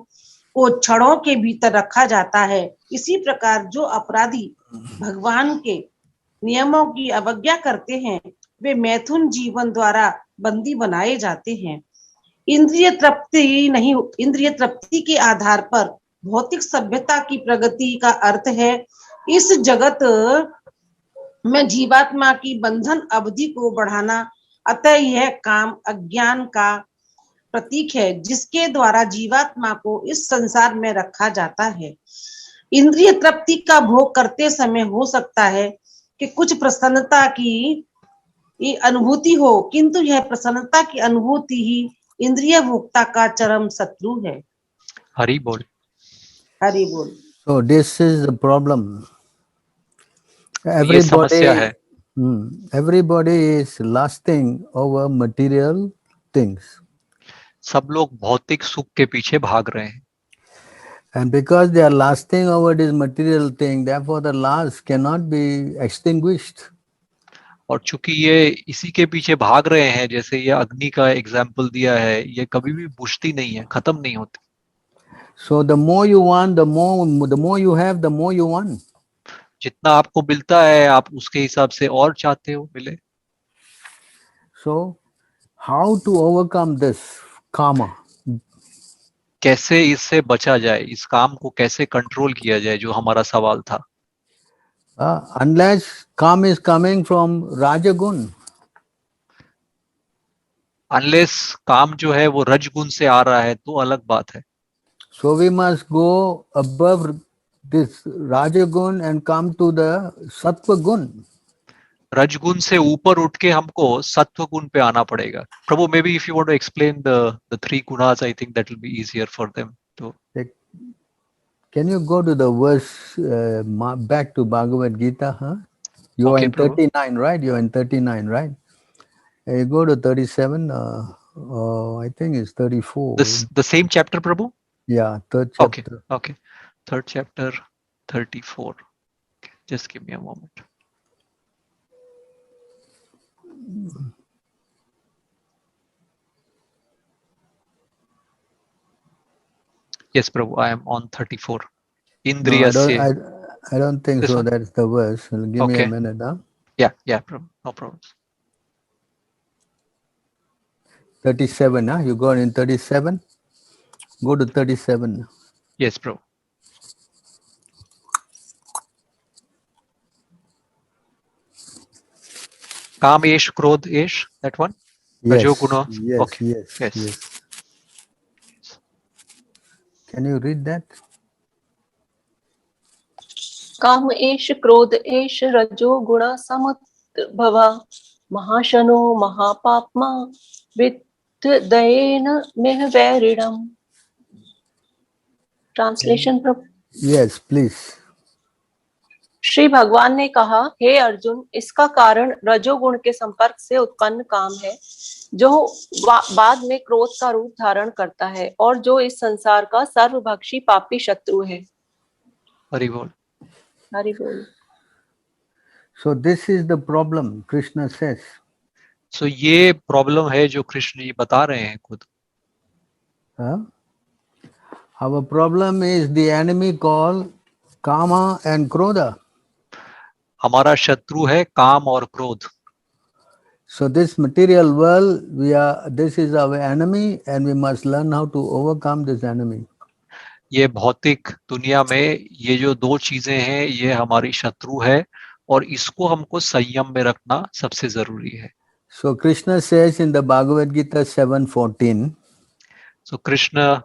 को छड़ों के भीतर रखा जाता है. इसी प्रकार जो अपराधी भगवान के नियमों की अवज्ञा करते हैं, वे मैथुन जीवन द्वारा बंदी बनाए जाते हैं. इंद्रिय तृप्ति के आधार पर भौतिक सभ्यता की प्रगति का अर्थ है इस जगत में जीवात्मा की बंधन अवधि को बढ़ाना. अतः यह काम अज्ञान का प्रतीक है, जिसके द्वारा जीवात्मा को इस संसार में रखा जाता है. इंद्रिय तृप्ति का भोग करते समय हो सकता है कि कुछ प्रसन्नता की अनुभूति हो, किंतु यह प्रसन्नता की अनुभूति ही इंद्रिय भोक्ता का चरम शत्रु है. हरि बोल. हरि बोल. So this is the problem. ये समस्या है. Everybody is lusting over material things. सब लोग भौतिक सुख के पीछे भाग रहे हैं. And because they are lusting over this material thing, therefore the lust cannot be extinguished. और चूंकि ये इसी के पीछे भाग रहे हैं, जैसे ये अग्नि का एग्जाम्पल दिया है, ये कभी भी बुझती नहीं है, खत्म नहीं होती. So the more you want, the more you have, the more you want. जितना आपको मिलता है, आप उसके हिसाब से और चाहते हो मिले. So how to overcome this karma? कैसे इससे बचा जाए, इस काम को कैसे कंट्रोल किया जाए, जो हमारा सवाल था. Unless karma is coming from rajagun. Unless काम जो है वो रजगुण से आ रहा है तो अलग बात है. So we must go above this rajagun and come to the sattva gun. रजगुण से ऊपर उठ के हमको सत्व गुण पे आना पड़ेगा. प्रभु, maybe if you want to explain the three gunas, I think that will be easier for them to. Can you go to the verse back to Bhagavad Gita? Huh? You are in 39, right? You are in 39, right? You go to 37. I think it's 34. The same chapter, Prabhu? Yeah, third Okay, chapter. okay. Third chapter, 34. Okay, just give me a moment. Yes, Prabhu, I am on 34. No, Indriyasya. I don't think This so. one? That's the verse. Give me a Okay. minute, huh? Yeah, Prabhu. No problems. 37, huh? You got in 37? Go to 37. Yes, Prabhu. Kam esh, krodh esh, that one? Yes, Rajoguna. yes, Okay. yes, Yes. yes. Can you read that? काम एष क्रोध एष रजो गुण समुद्भवा महाशनो महापाप्मा विद्येन मेह वैरिणम। ट्रांसलेशन प्रभु। Yes, please. श्री भगवान ने कहा, हे अर्जुन, इसका कारण रजोगुण के संपर्क से उत्पन्न काम है, जो बाद में क्रोध का रूप धारण करता है और जो इस संसार का सर्वभक्षी पापी शत्रु है। हरि बोल। हरि बोल। So this is the problem, Krishna says. So ये प्रॉब्लम है जो कृष्ण जी बता रहे हैं खुद। Huh? Our problem is the enemy called Kama and Krodha. हमारा शत्रु है काम और क्रोध। So this material world, this is our enemy and we must learn how to overcome this enemy. ये भौतिक दुनिया में ये जो दो चीजें हैं ये हमारी शत्रु है और इसको हमको संयम में रखना सबसे जरूरी है। So Krishna says in the Bhagavad Gita 7:14. So Krishna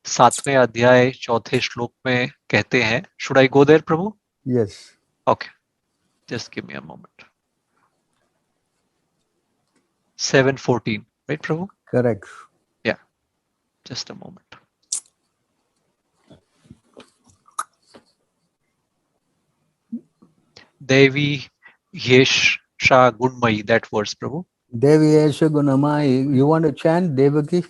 7वें अध्याय 4थे श्लोक में कहते हैं, should I go there, Prabhu? Yes. Okay, just give me a moment. 7:14, right, Prabhu? Correct. Yeah, just a moment. Devi Yesha Gunmayi, that verse, Prabhu. Devi Yesha Gunamai. You want to chant Devaki?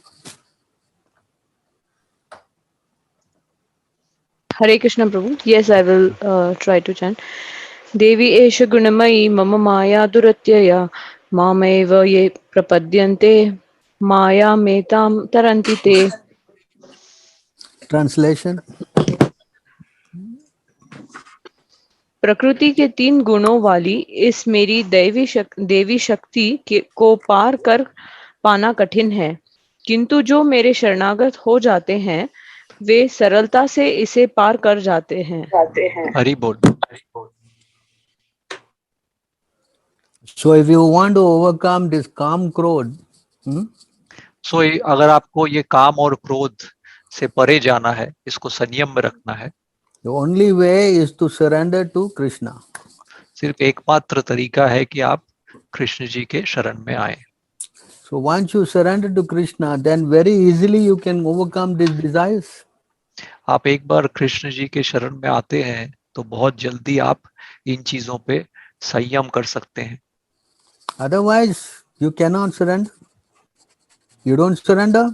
Hare Krishna Prabhu. Yes, I will try to chant. Devi Esha Gunamayi Mama Maya Duratyaya Mameva Ye Prapadyante Maya Metam Tarantite. Translation. प्रकृति के 3 गुणों वाली इस मेरी देवी शक्ति को पार कर पाना कठिन है, किंतु जो मेरे शरणागत हो जाते हैं वे सरलता से इसे पार कर जाते हैं। हरि बोल। So if you want to overcome this काम क्रोध, So अगर आपको ये काम और क्रोध से परे जाना है, इसको संयम में रखना है, the only way is to surrender to Krishna. सिर्फ एकमात्र तरीका है कि आप कृष्ण जी के शरण में आए। So once you surrender to Krishna, then very easily you can overcome these desires. आप एक बार कृष्ण जी के शरण में आते हैं तो बहुत जल्दी आप इन चीजों पे संयम कर सकते हैं। Otherwise, you cannot surrender. You don't surrender,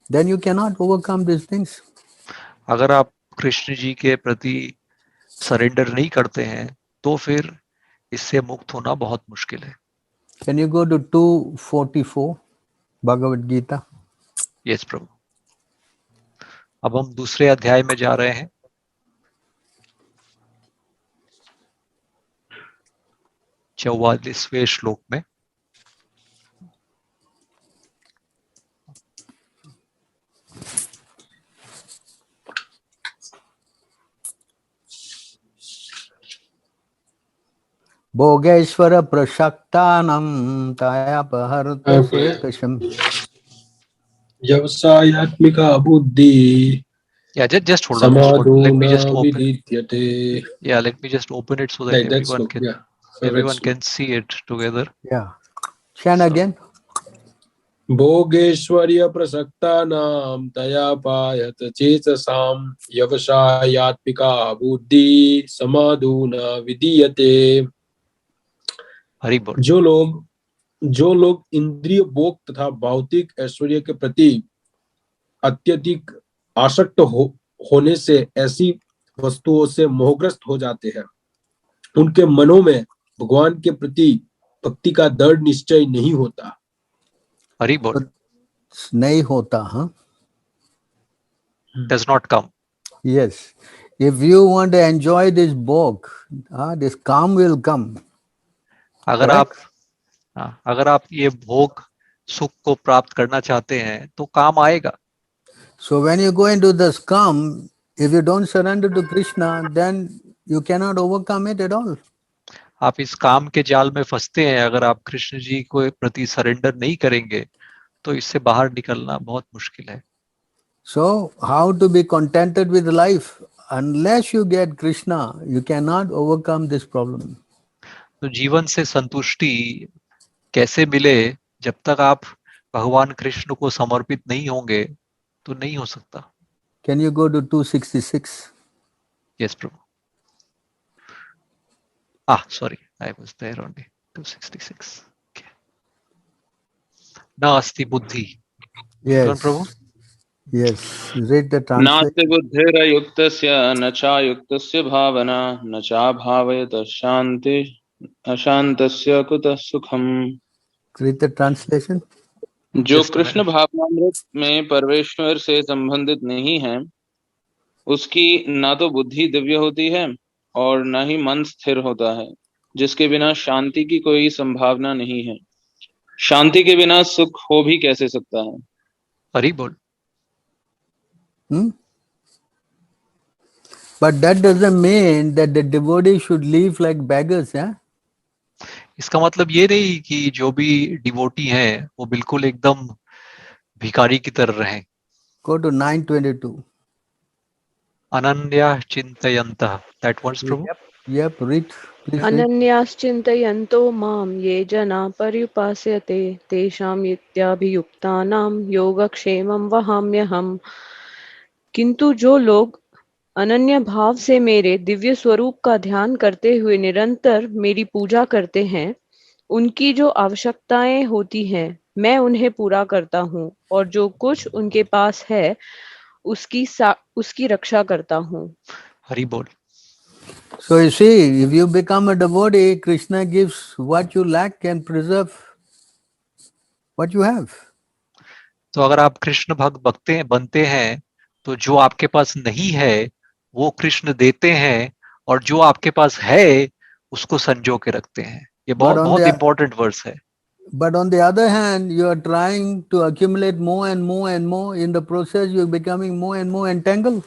then you cannot overcome these things. अगर आप कृष्ण जी के प्रति सरेंडर नहीं करते हैं तो फिर इससे मुक्त होना बहुत मुश्किल है। Can you go to 244 Bhagavad Gita? Yes प्रभु। अब हम दूसरे अध्याय में जा रहे हैं। चौवालीसवें श्लोक में। भोगेश्वर प्रशक्तानं तायापहर्तसे कशम् व्यवसायात्मिका बुद्धि Yeah, just hold on. Let me just open. विदित्यते. Yeah, let me just open it so that Like that everyone slope, can yeah. everyone can see it together. Yeah. Chant again. भोगेश्वर्य प्रसक्तानां तयापायत चेतसां व्यवसायात्मिका बुद्धि समाधुना विधीयते। हरि बोल। जो लोग इंद्रिय भोग तथा भौतिक ऐश्वर्य के प्रति अत्यधिक आसक्त होने से ऐसी वस्तुओं से मोहग्रस्त हो जाते हैं। उनके मनों में भगवान के प्रति भक्ति का दृढ़ निश्चय नहीं होता। हरि बोल। नहीं होता, हाँ? Does not come. Yes. If you want to enjoy this bhog, this calm will come. अगर आप ये भोग सुख को प्राप्त करना चाहते हैं तो काम आएगा। So when you go into this calm, if you don't surrender to Krishna, then you cannot overcome it at all. आप इस काम के जाल में फंसते हैं। अगर आप कृष्ण जी को प्रति सरेंडर नहीं करेंगे तो इससे बाहर निकलना बहुत मुश्किल है। So how to be contented with life? Unless you get Krishna, you cannot overcome this problem. तो जीवन से संतुष्टि कैसे मिले? जब तक आप भगवान कृष्ण को समर्पित नहीं होंगे तो नहीं हो सकता। Can you go to 266? Yes, Prabhu. Sorry, I was there only. 266. Okay. नास्ति बुद्धि। Yes. Prabhu? Yes. Read the translation. नास्ति बुद्धिरयुक्तस्य न चायुक्तस्य भावना न चाभावयत शांति अशांतस्य कुतः सुखम। Read the translation. जो कृष्ण भावनामृत में परमेश्वर से संबंधित नहीं है उसकी ना तो बुद्धि दिव्य होती है और न ही मन स्थिर होता है, जिसके बिना शांति की कोई संभावना नहीं है। शांति के बिना सुख हो भी कैसे सकता है? हरि बोल। But that doesn't mean that the devotee should live like beggars, yeah? इसका मतलब ये नहीं कि जो भी डिवोटी हैं वो बिल्कुल एकदम भिखारी की तरह रहें। Go to 922. Ananya चिंतयन्तः। That one's Prabhu? Yep, read. अनन्याश्चिन्तयन्तो मां ये जना पर्युपास्यते तेषां नित्याभियुक्तानां योगक्षेमं वहाम्यहम्। किंतु जो लोग अनन्य भाव से मेरे दिव्य स्वरूप का ध्यान करते हुए निरंतर मेरी पूजा करते हैं, उनकी जो आवश्यकताएं होती हैं मैं उन्हें पूरा करता हूँ और जो कुछ उनके पास है उसकी रक्षा करता हूँ। हरि बोल। So you see, if you become a devotee, Krishna gives what you lack and preserve what you have. तो अगर आप कृष्ण भक्त बनते हैं तो जो आपके पास नहीं है वो कृष्ण देते हैं और जो आपके पास है उसको संजो के रखते हैं। ये बहुत इंपॉर्टेंट वर्स है। But on the other hand, you are trying to accumulate more and more and more. In the process, you are becoming more and more entangled.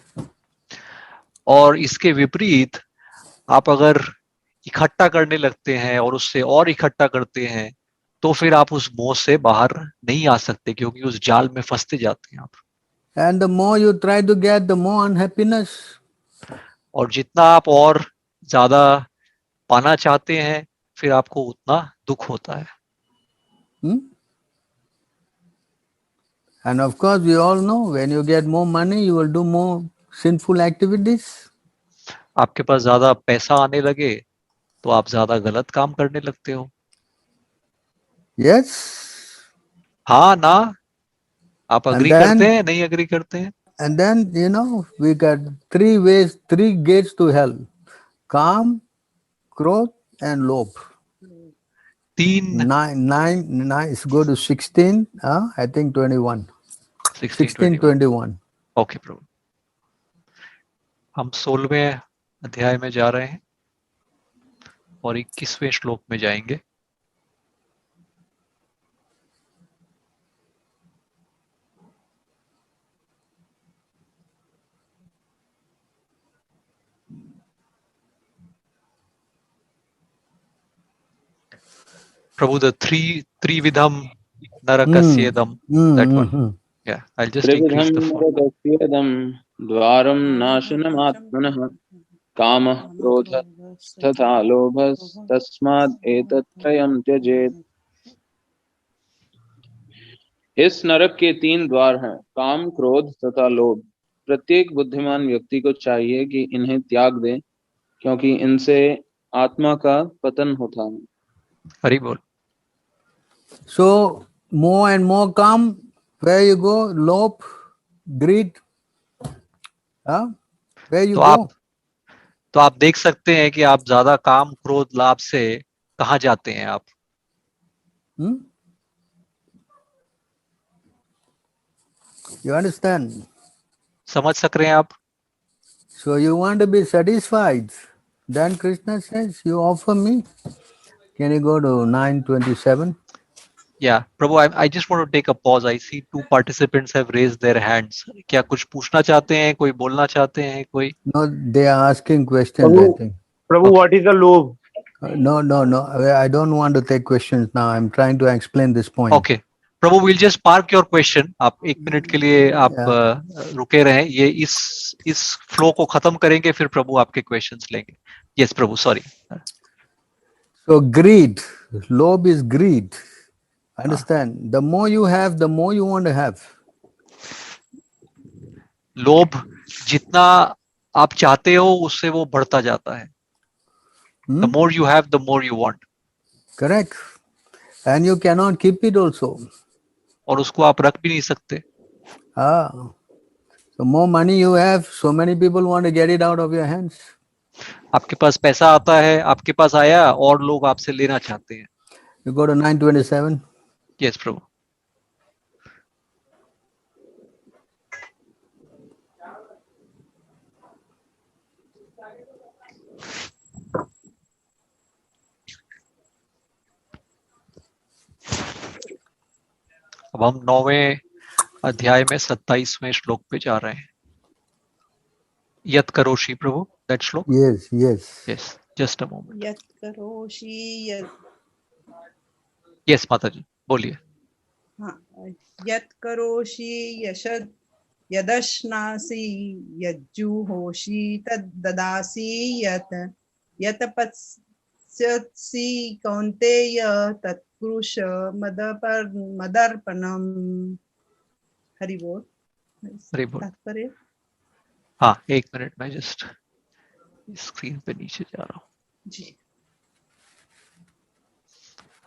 और इसके विपरीत आप अगर इकट्ठा करने लगते हैं और उससे और इकट्ठा करते हैं तो फिर आप उस मोह से बाहर नहीं आ सकते, क्योंकि उस जाल में फंसते जाते हैं आप। And the more you try to get, the more unhappiness. और जितना आप और ज्यादा पाना चाहते हैं फिर आपको उतना दुख होता है। And of course, we all know when you get more money, you will do more sinful activities. आपके पास ज्यादा पैसा आने लगे तो आप ज्यादा गलत काम करने लगते हो। Yes. हाँ ना? आप अग्री करते हैं, नहीं अग्री करते हैं? And then, we got 3 gates to hell: Kam, Krodh, and Lobh. 9, go to 16, I think 21. 16, 21. Okay, Prabhu. हम 16वें अध्याय में जा रहे हैं और 21वें श्लोक में जाएंगे। Prabhu, the Trividham Narakasyedam, that one. Yeah, I'll just increase the font. Trividham Dvaram Nashanam Atmanah Kamah Krodha तथा लोभस तस्माद् एतत्त्रयम् त्यजेत्। इस नरक के 3 द्वार हैं, काम, क्रोध तथा लोभ। प्रत्येक बुद्धिमान व्यक्ति को चाहिए कि इन्हें त्याग दे, क्योंकि इनसे आत्मा का पतन होता है। हरि बोल। So more and more काम, where you go, lobh, greed, Huh? Where you तो go? आप देख सकते हैं कि आप ज्यादा काम क्रोध लाभ से कहाँ जाते हैं आप. Hmm? You understand? समझ सक रहे हैं आप? So you want to be satisfied. Then Krishna says, you offer me. Can you go to 927? Yeah, Prabhu, I just want to take a pause. I see two participants have raised their hands. क्या कुछ पूछना चाहते हैं? कोई बोलना चाहते हैं? कोई? No, they are asking questions, I think. Prabhu, what is the lobe? No. I don't want to take questions now. I'm trying to explain this point. Okay. Prabhu, we'll just park your question. आप 1 minute के लिए आप रुके रहें. ये इस flow को खत्म करेंगे, फिर प्रभु आपके क्वेश्चंस लेंगे. Yes, Prabhu, sorry. So greed, lobe is greed. Understand? The more you have, the more you want to have. लोभ जितना आप चाहते हो उससे वो बढ़ता जाता है. The more you have, the more you want. Correct. And you cannot keep it also. और उसको आप रख भी नहीं सकते. So more money you have, so many people want to get it out of your hands. आपके पास पैसा आता है, आपके पास आया और लोग आपसे लेना चाहते हैं. You go to 927. Yes, प्रभु. अब हम 9वें अध्याय में 27वें श्लोक पे जा रहे हैं. यत करोषि प्रभु, that श्लोक. Yes. Just a moment. यत करोषि Yes, माता जी, बोलिए. हाँ, यत करोषि यशद यदश्नासि यज्जुहोषि तद ददासि यत पत्स्यसि कौन्तेय तत्पुरुष मदर्पणम. हरि बोल. तात्पर्य. हाँ, 1 मिनट, मैं जस्ट स्क्रीन पे नीचे जा रहा हूँ जी.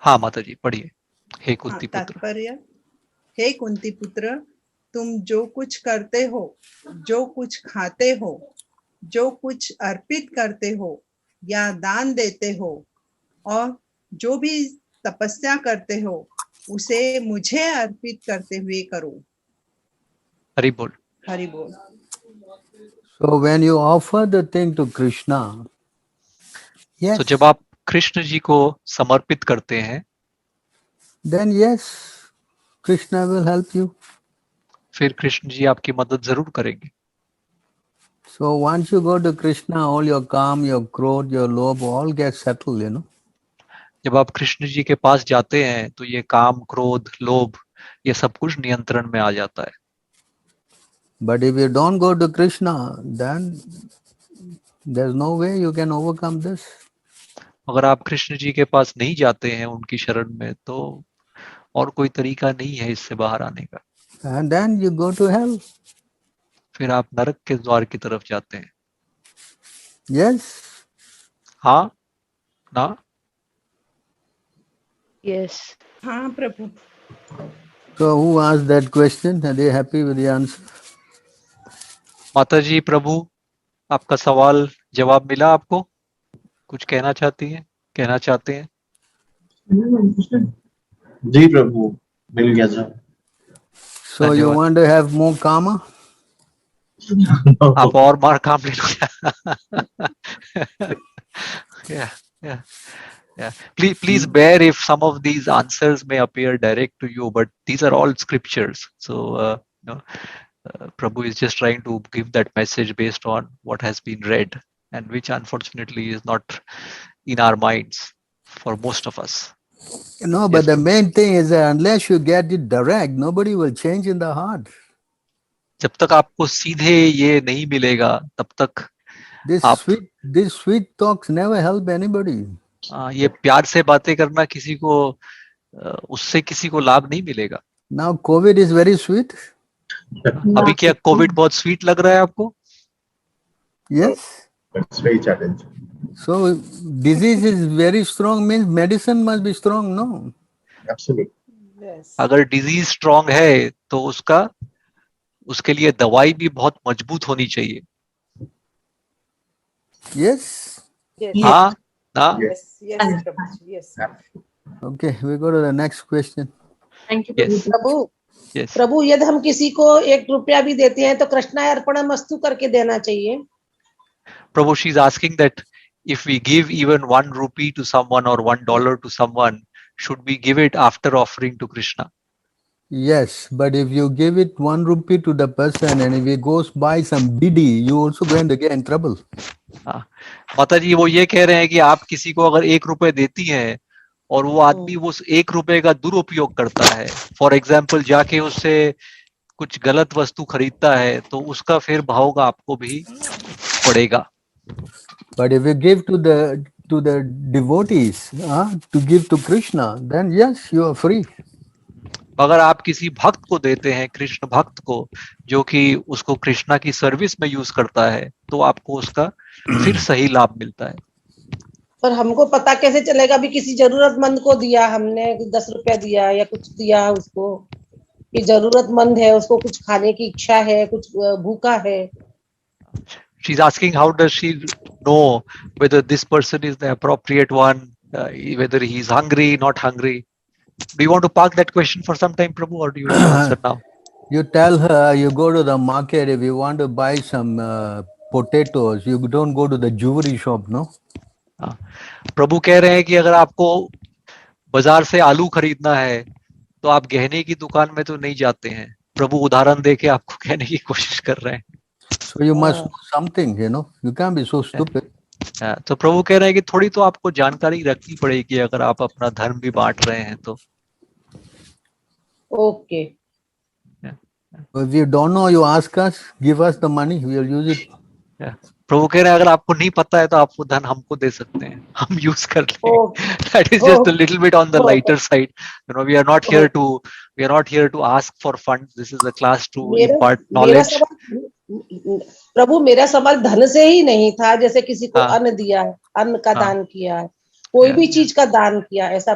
हाँ माता जी, पढ़िए. हे कुंती पुत्र. तात्पर्य. हे कुंती पुत्र, तुम जो कुछ करते हो, जो कुछ खाते हो, जो कुछ अर्पित करते हो या दान देते हो और जो भी तपस्या करते हो उसे मुझे अर्पित करते हुए करो. हरि बोल. हरि बोल. So when you offer the thing to Krishna, yes. So जब आप कृष्ण जी को समर्पित करते हैं, then yes, Krishna will help you. फिर कृष्ण जी आपकी मदद जरूर करेंगे. So once you go to Krishna, all your काम, your क्रोध, your लोभ, all get settled, you know. जब आप कृष्ण जी के पास जाते हैं तो ये काम, क्रोध, लोभ, ये सब कुछ नियंत्रण में आ जाता है. But if you don't go to Krishna, then there's no way you can overcome this. अगर आप कृष्ण जी के पास नहीं जाते हैं उनकी शरण में, तो और कोई तरीका नहीं है इससे बाहर आने का. And then you go to hell. फिर आप नरक के द्वार की तरफ जाते हैं. Yes. हाँ ना. Yes. हाँ प्रभु. So who asked that question? Are they happy with the answer? माता जी, प्रभु, आपका सवाल जवाब मिला आपको? कुछ कहना चाहती हैं, कहना चाहते हैं? जी प्रभु, मिल गया sir. So you want to have more karma? आप और मार काम ले लो. Yeah. Please bear if some of these answers may appear direct to you, but these are all scriptures. So Prabhu is just trying to give that message based on what has been read, and which unfortunately is not in our minds for most of us. No, but the main thing is that unless you get it direct, nobody will change in the heart. जब तक आपको सीधे ये नहीं मिलेगा, तब तक This sweet talks never help anybody. ये प्यार से बातें करना किसी को, उससे किसी को लाभ नहीं मिलेगा. Now COVID is very sweet. अभी क्या कोविड बहुत स्वीट लग रहा है आपको? Yes. It's very challenging. So disease is very strong means medicine must be strong, no? Absolutely. Yes. अगर डिजीज स्ट्रांग है तो उसके लिए दवाई भी बहुत मजबूत होनी चाहिए. Yes. Yes. हाँ हाँ Yes. Yes. Prabhuji. Yes. Okay, we go to the next question. Thank you Yes. Prabhu. yes प्रभु यदि हम किसी को 1 रुपया भी देते हैं तो कृष्णा अर्पण मस्तु करके देना चाहिए। Prabhu, she's asking that if we give even 1 rupee to someone or $1 to someone, should we give it after offering to Krishna? Yes, but if you give it 1 rupee to the person and if he goes buy some bidi, you also going to get in trouble. हाँ, माता जी वो ये कह रहे हैं कि आप किसी को अगर 1 रुपए देती हैं और वो आदमी वो 1 रुपए का दुरुपयोग करता है, फॉर एग्जाम्पल जाके उससे कुछ गलत वस्तु खरीदता है, तो उसका फिर भाव का आपको भी पड़ेगा। But if you give to the devotees, to give to Krishna, then yes, you are free. अगर आप किसी भक्त को देते हैं, कृष्ण भक्त को, जो कि उसको कृष्णा की सर्विस में यूज करता है, तो आपको उसका फिर सही लाभ मिलता है। पर हमको पता कैसे चलेगा भी किसी जरूरतमंद को दिया हमने 10 रुपया दिया या कुछ दिया उसको, कि जरूरतमंद है, उसको कुछ खाने की इच्छा है, कुछ भूखा है। She's asking how does she know whether this person is the appropriate one, whether he is hungry, not hungry. Do you want to park that question for some time, Prabhu, or do you want to answer now? You tell her, you go to the market, if you want to buy some potatoes, you don't go to the jewelry shop, no? प्रभु कह रहे हैं कि अगर आपको बाजार से आलू खरीदना है तो आप गहने की दुकान में तो नहीं जाते हैं। प्रभु उदाहरण देके आपको कहने की कोशिश कर रहे हैं। So you must know something, you know. You can't be so stupid. तो प्रभु कह रहे हैं कि थोड़ी तो आपको जानकारी रखनी पड़ेगी अगर आप अपना धर्म भी बांट रहे हैं तो। Okay. If you don't know, you ask us, give us the money, we will use it. प्रभु कह रहे हैं अगर आपको नहीं पता है तो आप वो धन हमको दे सकते हैं, हम यूज कर लेंगे। That is just a little bit on the lighter side. You know, we are not here to ask for funds. This is a class to impart knowledge. प्रभु मेरा सवाल धन से ही नहीं था, जैसे किसी को अन्न दिया, अन्न का दान किया, कोई भी चीज का दान किया, ऐसा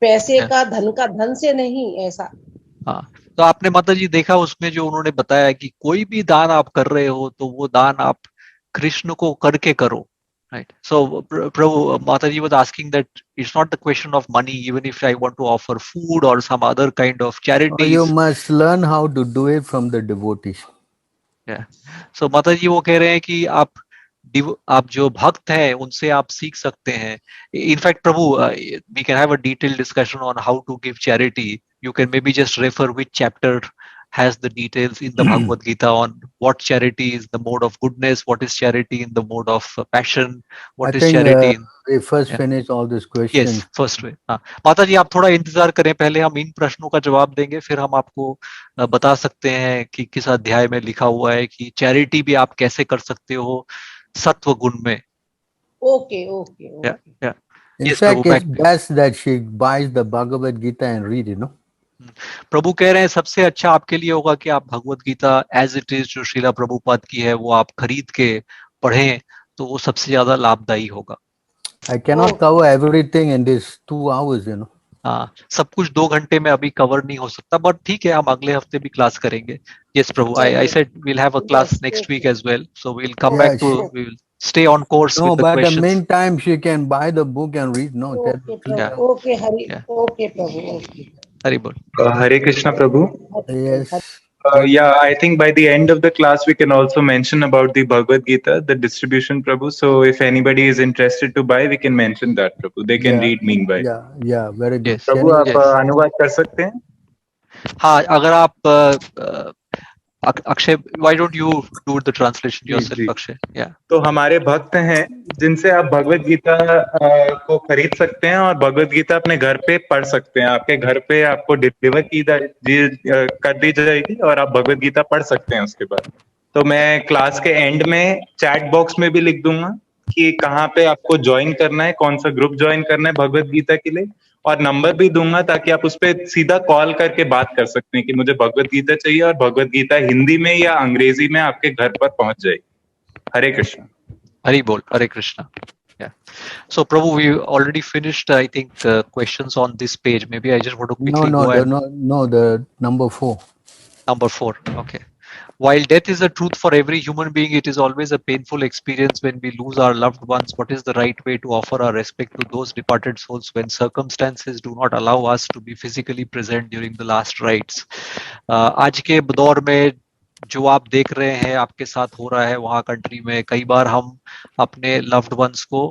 पैसे का धन से नहीं ऐसा। हाँ, तो आपने माता जी देखा उसमें जो उन्होंने बताया कि कोई भी दान आप कर रहे हो तो वो दान आप कृष्ण को करके करो, right? So Prabhu, Mataji was asking that it's not the question of money, even if I want to offer food or some other kind of charities. You must learn how to do it from the devotees. Yeah. So Mataji वो कह रहे हैं कि आप जो भक्त हैं उनसे आप सीख सकते हैं। In fact, Prabhu, we can have a detailed discussion on how to give charity. You can maybe just refer which chapter has the details in the Bhagavad Gita on what charity is the mode of goodness, what is charity in the mode of passion, what is charity. We first finish all these questions. Yes, first way. हाँ, माता जी आप थोड़ा इंतजार करें, पहले हम इन प्रश्नों का जवाब देंगे, फिर हम आपको बता सकते हैं कि किस अध्याय में लिखा हुआ है कि चैरिटी भी आप कैसे कर सकते हो सत्व गुण में। Okay. Yeah. In fact, it's best that she buys the Bhagavad Gita and read it, no? प्रभु कह रहे हैं सबसे अच्छा आपके लिए होगा कि आप Bhagavad Gita as it is जो श्रीला प्रभुपाद की है वो आप खरीद के पढ़ें, तो वो सबसे ज्यादा लाभदायी होगा। I cannot cover everything in this 2 hours, you know. हाँ, सब कुछ 2 घंटे में अभी कवर नहीं हो सकता, बट ठीक है हम अगले हफ्ते भी क्लास करेंगे। Yes, Prabhu, I said we'll have a class next week as well, so we'll come back to we will stay on course with the but questions. in the meantime, she can buy the book and read. No, okay Prabhu, okay. Hari bol. Hare Krishna Prabhu. Yes. Yeah, I think by the end of the class we can also mention about the Bhagavad Gita, the distribution, Prabhu. So if anybody is interested to buy, we can mention that, Prabhu. They can read meanwhile. Yeah, very good. Yes. Prabhu, आप अनुवाद कर सकते हैं? हाँ, अगर आप Akshay, why don't you do the translation yourself, Akshay? Yeah. तो हमारे भक्त हैं जिनसे आप भगवत गीता को खरीद सकते हैं और भगवत गीता अपने घर पे पढ़ सकते हैं। आपके घर पे आपको डिलीवर कर दी जाएगी और आप भगवत गीता पढ़ सकते हैं उसके बाद। तो मैं क्लास के एंड में चैट बॉक्स में भी लिख दूंगा कि कहाँ पे आपको ज्वाइन करना है, कौन सा ग्रुप ज्वाइन करना है भगवत गीता के लिए, और नंबर भी दूंगा ताकि आप उस पर सीधा कॉल करके बात कर सकते हैं कि मुझे भगवत गीता चाहिए और भगवत गीता हिंदी में या अंग्रेजी में आपके घर पर पहुंच जाएगी। हरे Krishna. Hari bol. Hare Krishna. Yeah. So Prabhu, we already finished, I think, questions on this page. Maybe I just want to quickly No, the number 4. Number 4. Okay. While death is a truth for every human being, it is always a painful experience when we lose our loved ones. What is the right way to offer our respect to those departed souls when circumstances do not allow us to be physically present during the last rites? आज के दौर में जो आप देख रहे हैं आपके साथ हो रहा है वहाँ कंट्री में, कई बार हम अपने लव्ड वंस को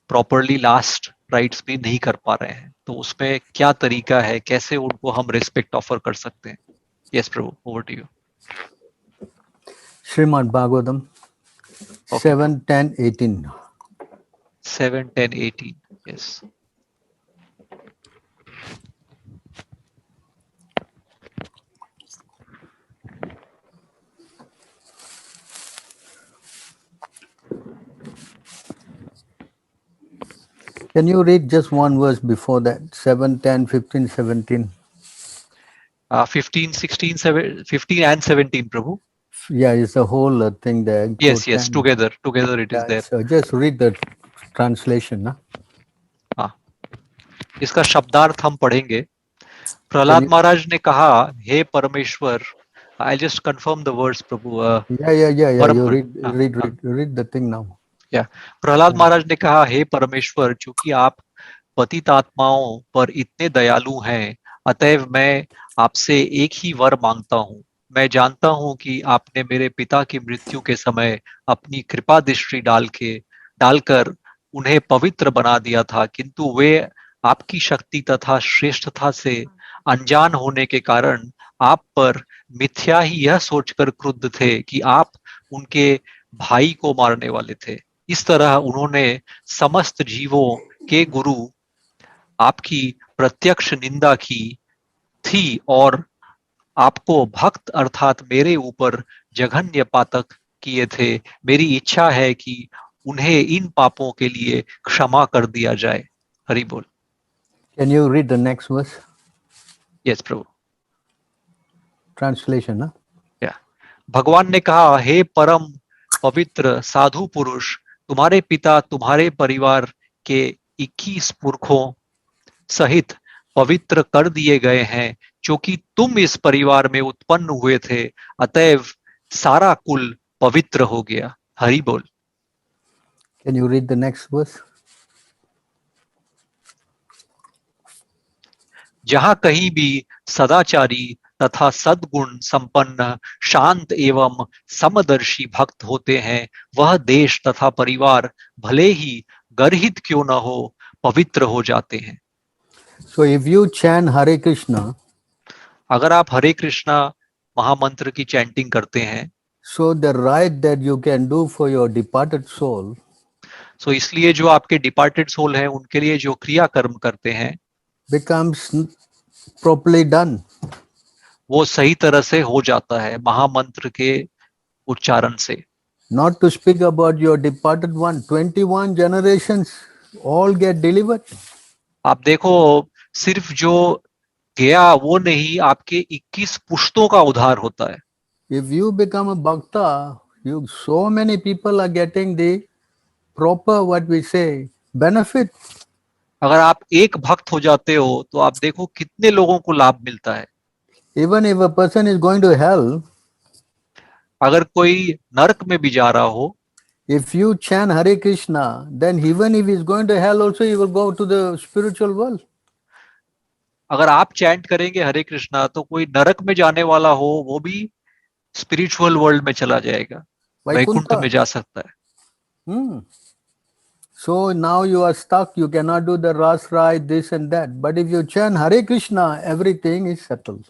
प्रॉपरली लास्ट राइट्स भी नहीं कर पा रहे हैं, तो उसमें क्या तरीका है, कैसे उनको हम रिस्पेक्ट ऑफर कर सकते हैं? Yes Prabhu, over to you. Srimad Bhagavatam 7:10:18. 7:10:18. Yes. Can you read just one verse before that? 7, 10, 15, 17. 15, 16, 15 and 17, Prabhu. Yeah, it's a whole thing there. Yes, yes, together it is there. So just read the translation. Na? हाँ, इसका शब्दार्थ हम पढ़ेंगे. प्रहलाद महाराज ने कहा, हे परमेश्वर, I'll just confirm the words, Prabhu. Yeah. You read the thing now. Yeah. Prahlad महाराज ने कहा, हे परमेश्वर, चूंकि आप पतित आत्माओं पर इतने दयालु हैं, अतएव मैं आपसे एक ही वर मांगता हूँ. मैं जानता हूं कि आपने मेरे पिता की मृत्यु के समय अपनी कृपा दृष्टि डालकर उन्हें पवित्र बना दिया था, किंतु वे आपकी शक्ति तथा श्रेष्ठता से अनजान होने के कारण आप पर मिथ्या ही यह सोचकर क्रुद्ध थे कि आप उनके भाई को मारने वाले थे. इस तरह उन्होंने समस्त जीवों के गुरु आपकी प्रत्यक्ष निंदा की थी और आपको भक्त अर्थात मेरे ऊपर जघन्य पातक किए थे. मेरी इच्छा है कि उन्हें इन पापों के लिए क्षमा कर दिया जाए. हरि बोल. Can you read the next verse? Yes, Prabhu. Translation, ना? Yeah. भगवान ने कहा, हे परम पवित्र साधु पुरुष, तुम्हारे पिता तुम्हारे परिवार के 21 पुरखों सहित पवित्र कर दिए गए हैं, क्योंकि तुम इस परिवार में उत्पन्न हुए थे, अतएव सारा कुल पवित्र हो गया. हरि बोल. Can you read the next verse? जहां कहीं भी सदाचारी तथा सद्गुण संपन्न शांत एवं समदर्शी भक्त होते हैं, वह देश तथा परिवार भले ही गर्हित क्यों न हो, पवित्र हो जाते हैं. So if you chant Hare Krishna, अगर आप हरे कृष्णा महामंत्र की चैंटिंग करते हैं, so the right that you can do for your departed soul, so इसलिए जो आपके डिपार्टेड सोल हैं उनके लिए जो क्रिया कर्म करते हैं, becomes properly done. वो सही तरह से हो जाता है महामंत्र के उच्चारण से. Not to speak about your departed one, 21 generations all get delivered. आप देखो, सिर्फ जो गया वो नहीं, आपके 21 पुश्तों का उद्धार होता है. If you become a bhakta, so many people are getting the proper, what we say, benefit. अगर आप एक भक्त हो जाते हो तो आप देखो कितने लोगों को लाभ मिलता है. Even if a person is going to hell, अगर कोई नरक में भी जा रहा हो, if you chant Hare Krishna, then even if he is going to hell also, he will go to the spiritual world. अगर आप चैंट करेंगे हरे कृष्णा तो कोई नरक में जाने वाला हो वो भी स्पिरिचुअल वर्ल्ड में चला जाएगा, वैकुंठ में जा सकता है. So now you are stuck, you cannot do the ras ride, this and that. But if you chant Hare Krishna, everything is settled.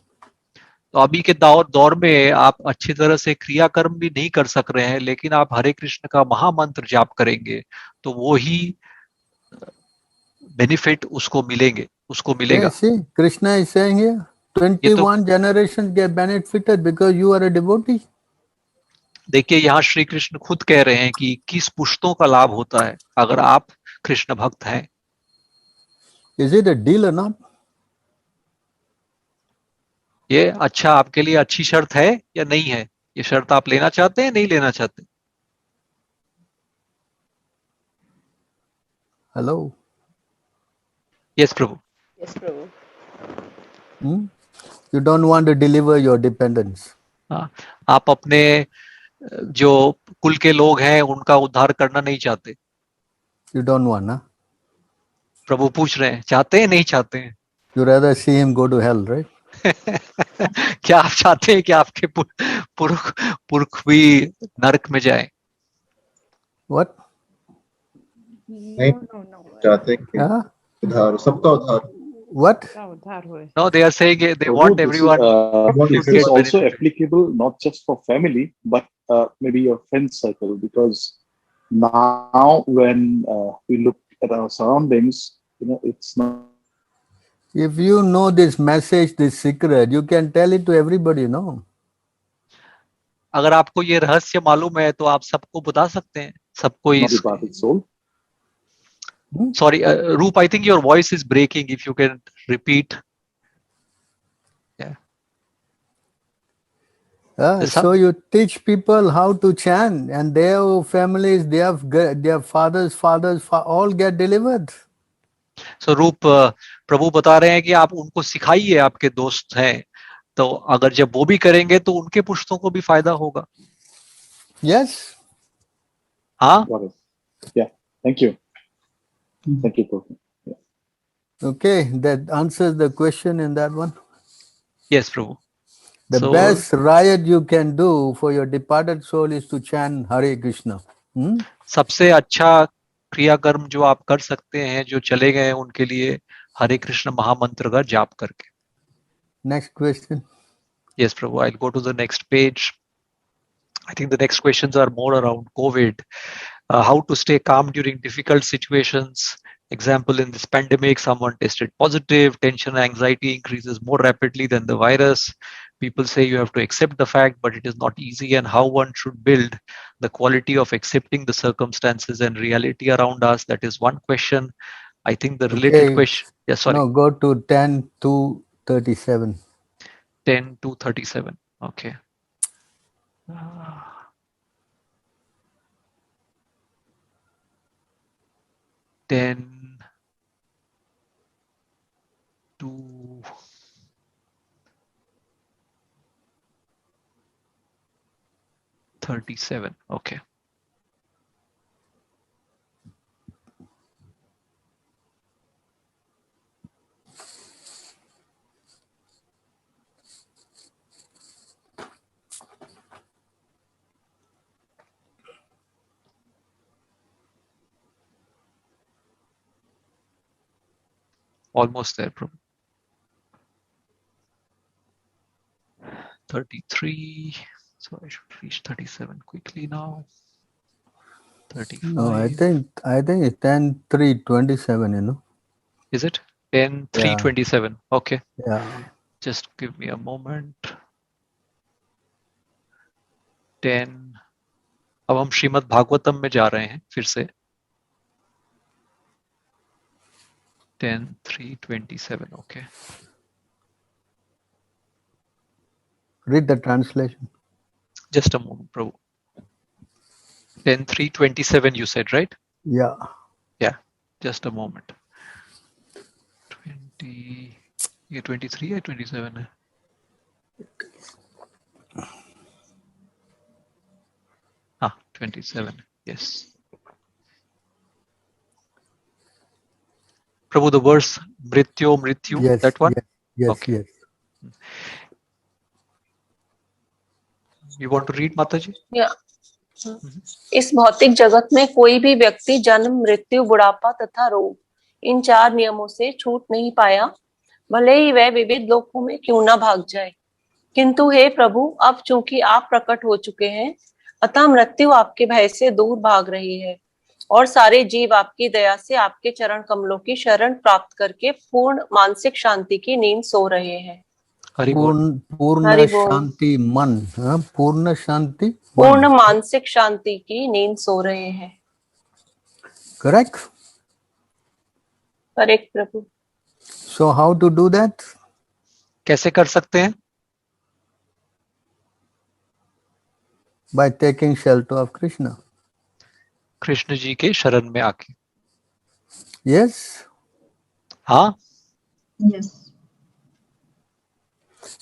तो अभी के दौर में आप अच्छी तरह से क्रिया कर्म भी नहीं कर सक रहे हैं, लेकिन आप हरे कृष्ण का महामंत्र जाप करेंगे तो वो ही बेनिफिट उसको मिलेगा. Yeah, see, Krishna is saying here, 21 generations get benefited because you are a devotee. देखिए यहाँ श्री कृष्ण खुद कह रहे हैं कि 21 पुश्तों का लाभ होता है अगर आप कृष्ण भक्त हैं. Is it a deal or not? ये अच्छा आपके लिए अच्छी शर्त है या नहीं है? ये शर्त आप लेना चाहते हैं, नहीं लेना चाहते? Hello. Yes, Prabhu. Yes, Prabhu. You don't want to deliver your dependence. हाँ, आप अपने जो कुल के लोग हैं उनका उद्धार करना नहीं चाहते। You don't want, huh? प्रभु पूछ रहे हैं, चाहते हैं नहीं चाहते हैं? You rather see him go to hell, right? क्या आप चाहते हैं कि आपके पुरख भी नरक में जाए? What? नहीं चाहते कि Huh? उधार, सबका उधार। What? No, they are saying they want everyone This to is get also benefit. applicable not just for family, but maybe your friend circle. Because now, when we look at our surroundings, it's not. If you know this message, this secret, you can tell it to everybody, no? अगर आपको ये रहस्य मालूम है तो आप सबको बता सकते हैं, सबको Not इस about its soul. Sorry, Roop, I think your voice is breaking. If you can repeat. Yeah. So you teach people how to chant, and their families, their fathers, all get delivered. So Roop, प्रभु बता रहे हैं कि आप उनको सिखाइए, आपके दोस्त हैं, तो अगर जब वो भी करेंगे तो उनके पुश्तों को भी फायदा होगा. Yes. हाँ. Got it. Yeah. Thank you. Thank you, Prabhu. Yeah. Okay, that answers the question in that one. Yes, Prabhu. The best riot you can do for your departed soul is to chant Hare Krishna. सबसे अच्छा क्रियाकर्म जो आप कर सकते हैं, जो चले गए उनके लिए हरे कृष्ण महामंत्र का जाप करके. Next question. Yes, Prabhu. I'll go to the next page. I think the next questions are more around COVID. How to stay calm during difficult situations. Example, in this pandemic, someone tested positive, tension and anxiety increases more rapidly than the virus. People say you have to accept the fact, but it is not easy, and how one should build the quality of accepting the circumstances and reality around us. That is one question. I think the related question. Yes, sorry. No, go to 10 to 37. 10 to 37. Okay. 10 to 37. Okay. Almost there, Prabhu. 33. So I should reach 37 quickly now. 35. No, I think it's 10, 3, 27, you know. Is it? 10, 3, Yeah. 27. Okay. Yeah. Just give me a moment. 10. अब हम श्रीमद् भागवतम में जा रहे हैं फिर से. 10, 3, 27. Okay. Read the translation. Just a moment, Prabhu. 10, 3, 27 you said, right? Yeah. Yeah. Just a moment. 20. ये 23 या 27 है? हाँ, 27. Yes. Prabhu, the verse Mrityu, Yes, that one? Yes, Okay. yes. You want to read, Mataji? या इस भौतिक जगत में कोई भी व्यक्ति जन्म, मृत्यु, बुढ़ापा तथा रोग, इन 4 नियमों से छूट नहीं पाया, भले ही वह विविध लोकों में क्यों न भाग जाए. किंतु हे प्रभु, अब चूंकि आप प्रकट हो चुके हैं, अतः मृत्यु आपके भय से दूर भाग रही है और सारे जीव आपकी दया से आपके चरण कमलों की शरण प्राप्त करके पूर्ण मानसिक शांति की नींद सो रहे हैं. पूर्ण हरि बोल. शांति मन, हाँ, पूर्ण शांति पूर्ण मानसिक शांति की नींद सो रहे हैं. Correct. Correct Prabhu. So how to do that? कैसे कर सकते हैं? By taking shelter of Krishna. Krishna ji के शरण में आके. Yes. हाँ. Yes.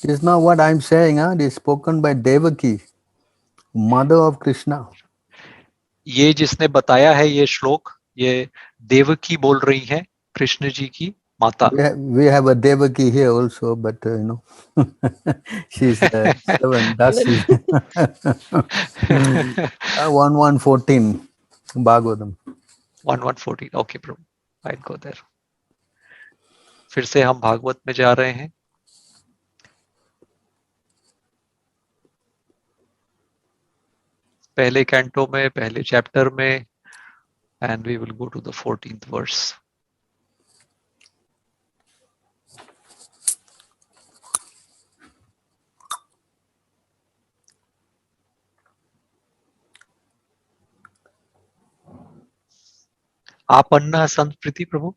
It's not what I'm saying, huh? It is spoken by Devaki. mother of Krishna. ये जिसने बताया है ये श्लोक, ये देवकी बोल रही हैं, कृष्ण जी की माता. We have a Devaki here also, but she's 7. Dasi. 1114 Bhagavatam. 1114. Okay, bro. I'll go there. फिर से हम भागवत में जा रहे हैं. पहले कैंटो में, पहले चैप्टर में, and we will go to the 14th verse. आपन्ना संस्कृति प्रभु.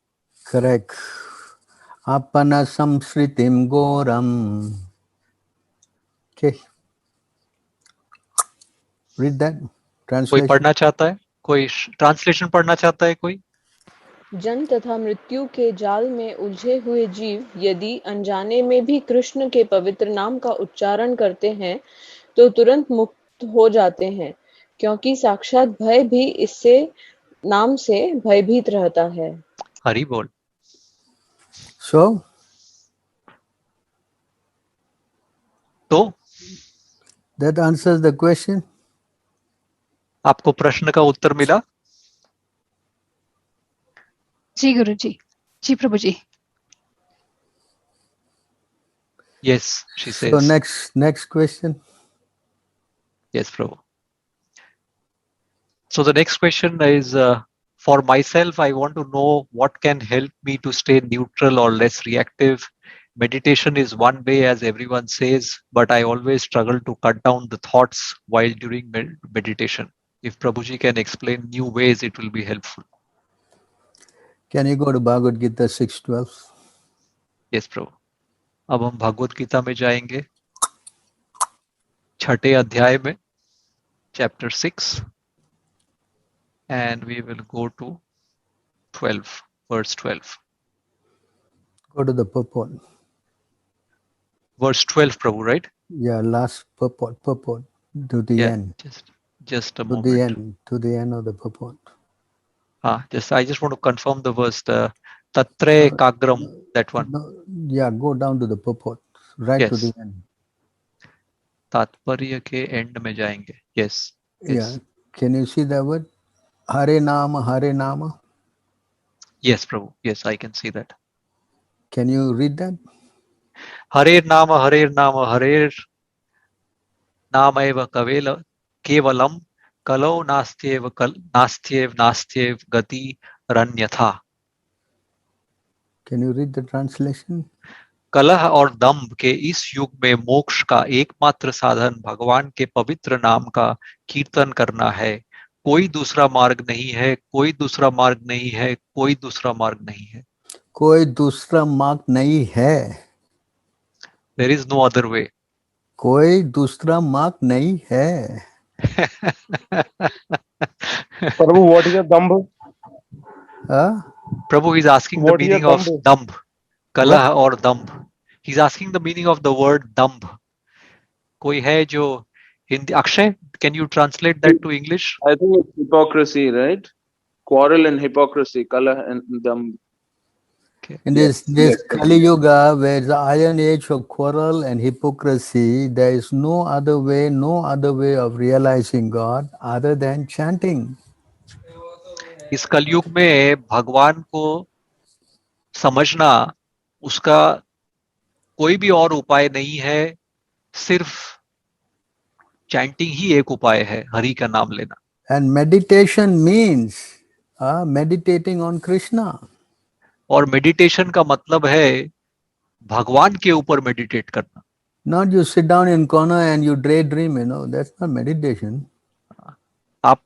Correct. Apana samsritim goram. Okay. Read that. कोई Translation. पढ़ना चाहता है? कोई ट्रांसलेशन पढ़ना चाहता है कोई? जन्म तथा मृत्यु के जाल में उलझे हुए जीव यदि अनजाने में भी कृष्ण के पवित्र नाम का उच्चारण करते हैं तो तुरंत मुक्त हो जाते हैं, क्योंकि साक्षात भय भी इससे नाम से भयभीत रहता है. हरि बोल. So? तो That answers the question. आपको प्रश्न का उत्तर मिला? जी गुरु जी. जी प्रभु जी. Yes, she says. So next question. Yes, Prabhu. So the next question is, for myself, I want to know what can help me to stay neutral or less reactive. Meditation is one way, as everyone says, but I always struggle to cut down the thoughts while during meditation. If Prabhuji can explain new ways, it will be helpful. Can you go to Bhagavad Gita 6:12? Yes, Prabhu. अब हम भगवत गीता में जाएंगे, छठे अध्याय में, chapter 6, and we will go to 12, verse 12. Go to the purport. Verse 12, Prabhu, right? Yeah, last purport to the end. Just a to moment. To the end of the purport. I just want to confirm the verse, Tatre Kagram, that one. Yeah, go down to the purport, right to Yes. the end. तात्पर्य के end में जाएंगे. Yes. Yeah. Can you see that word? Hare Nama, Hare Nama. Yes, Prabhu. Yes, I can see that. Can you read that? Hare Nama, Hare Nama, Hare Nama eva kevalam kalo nastyev gati ranyatha. Can you read the translation? कलह और दंभ के इस युग में मोक्ष का एकमात्र साधन भगवान के पवित्र नाम का कीर्तन करना है. कोई दूसरा मार्ग नहीं है, कोई दूसरा मार्ग नहीं है, कोई दूसरा मार्ग नहीं है. कोई दूसरा मार्ग नहीं है. There is no other way. कोई दूसरा मार्ग नहीं है. Prabhu, what is a dambh? Prabhu is asking the meaning of dambh. Kalah or dambh. He's asking the meaning of the word dambh. कोई है जो Hindi? Akshay, can you translate that to English? I think it's hypocrisy, right? Quarrel and hypocrisy, kalah and dambh. In this Kali Yuga, where the iron age of quarrel and hypocrisy, there is no other way of realizing God other than chanting. इस कलयुग में भगवान को समझना, उसका कोई भी और उपाय नहीं है, सिर्फ चैंटिंग ही एक उपाय है, हरि का नाम लेना. And meditation means meditating on Krishna. और मेडिटेशन का मतलब है भगवान के ऊपर मेडिटेट करना. Not you sit down in corner and you daydream, that's not meditation. आप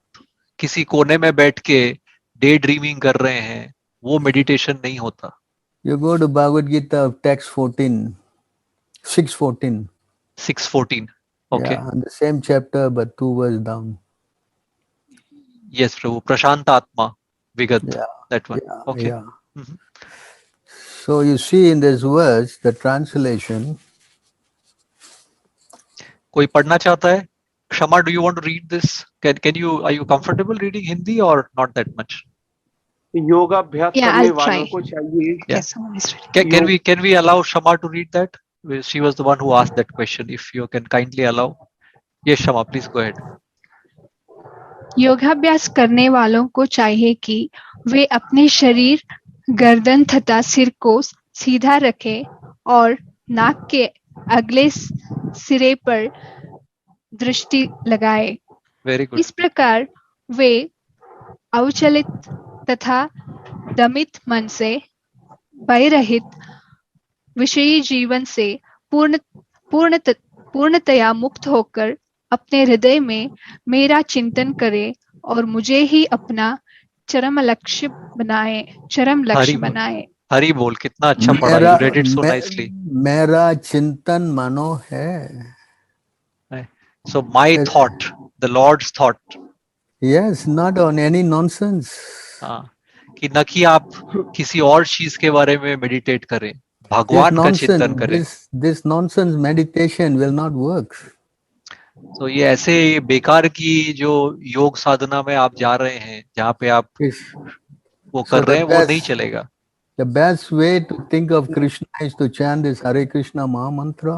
किसी कोने में बैठ के डे ड्रीमिंग कर रहे हैं, वो मेडिटेशन नहीं होता. You go to Bhagavad Gita text 14, 6:14. 6:14. Okay. Yeah, the same chapter but 2 verses down. Yes, Prabhu. Prashant Atma Vigat. Yeah. That one. Yeah, Okay. yeah. So you see in this verse, the translation. कोई पढ़ना चाहता है Shama, do you want to read this? Are you comfortable reading Hindi or not that much? योगाभ्यास Yeah, करने I'll try. वालों को चाहिए Yeah. Yes, someone is ready. Can we allow Shama to read that? She was the one who asked that question. If you can kindly allow. Yes, Shama, please go ahead. योगाभ्यास करने वालों को चाहिए कि वे अपने शरीर, गर्दन तथा सिर को सीधा रखें और नाक के अगले सिरे पर दृष्टि लगाएं। Very good. इस प्रकार वे अविचलित तथा दमित मन से, भय रहित विषयी जीवन से पूर्णतया मुक्त होकर अपने हृदय में मेरा चिंतन करे और मुझे ही अपना चरम लक्ष्य बनाए। हरि बोल, कितना अच्छा पढ़ा, you read it so nicely. मेरा चिंतन मानो है. So my thought, the Lord's thought. Yes, not on any nonsense. कि न कि आप किसी और चीज के बारे में मेडिटेट करें, भगवान का चिंतन करें. This nonsense meditation will not work. तो ये ऐसे बेकार की जो योग साधना में आप जा रहे हैं, जहाँ पे आप वो कर रहे हैं, वो नहीं चलेगा. The best way to think of Krishna is to chant this Hare Krishna Maha Mantra.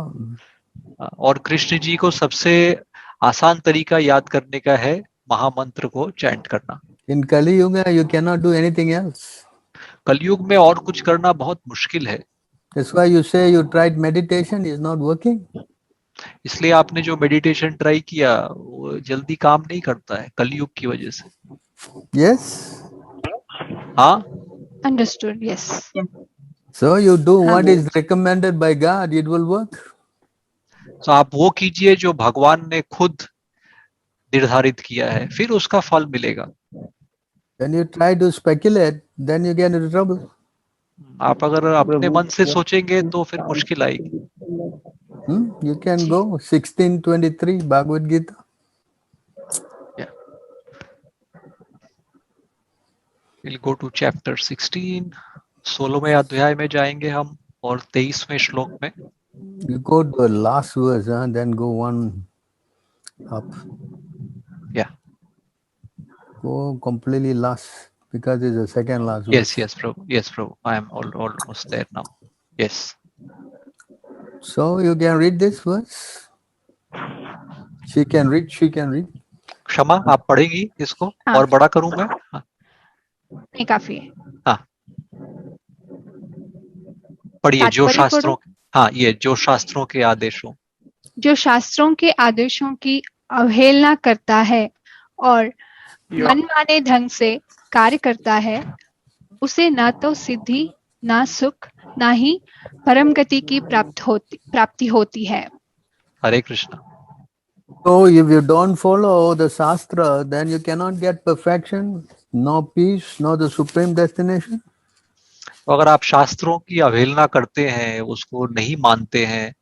और कृष्ण जी को सबसे आसान तरीका याद करने का है महामंत्र को चैंट करना. In Kali Yuga you cannot do anything else. कलयुग में और कुछ करना बहुत मुश्किल है. That's why you say you tried meditation is not working. इसलिए आपने जो मेडिटेशन ट्राई किया वो जल्दी काम नहीं करता है कलयुग की वजह से. Yes. हाँ. Understood. Yes. So you do what is recommended by God, it will work. तो आप वो कीजिए जो भगवान ने खुद निर्धारित किया है, फिर उसका फल मिलेगा. When you try to speculate, then you get into trouble. आप अगर अपने मन से सोचेंगे तो फिर मुश्किल आएगी. You can go 16:23 Bhagavad Gita. Yeah. We'll go to chapter 16. 16वें अध्याय में जाएंगे हम और 23वें श्लोक में. You go to the last verse, then go one up. Yeah. Go completely last because it's the second last verse. Yes, Prabhu. Yes, Prabhu. I am almost there now. Yes. So you can read this verse. She can read. क्षमा, आप पढ़ेंगी इसको और बड़ा करूं मैं? नहीं, काफी है. हाँ. पढ़िए जो शास्त्रों. हाँ, ये जो शास्त्रों के आदेशों की अवहेलना करता है और मनमाने ढंग से कार्य करता है, उसे ना तो सिद्धि, ना सुख, ना ही परम गति की प्राप्ति होती है. हरे Krishna. So if you don't follow the Shastra, then you cannot get perfection, no peace, no the supreme destination. तो अगर आप शास्त्रों की अवहेलना करते हैं, उसको नहीं मानते हैं,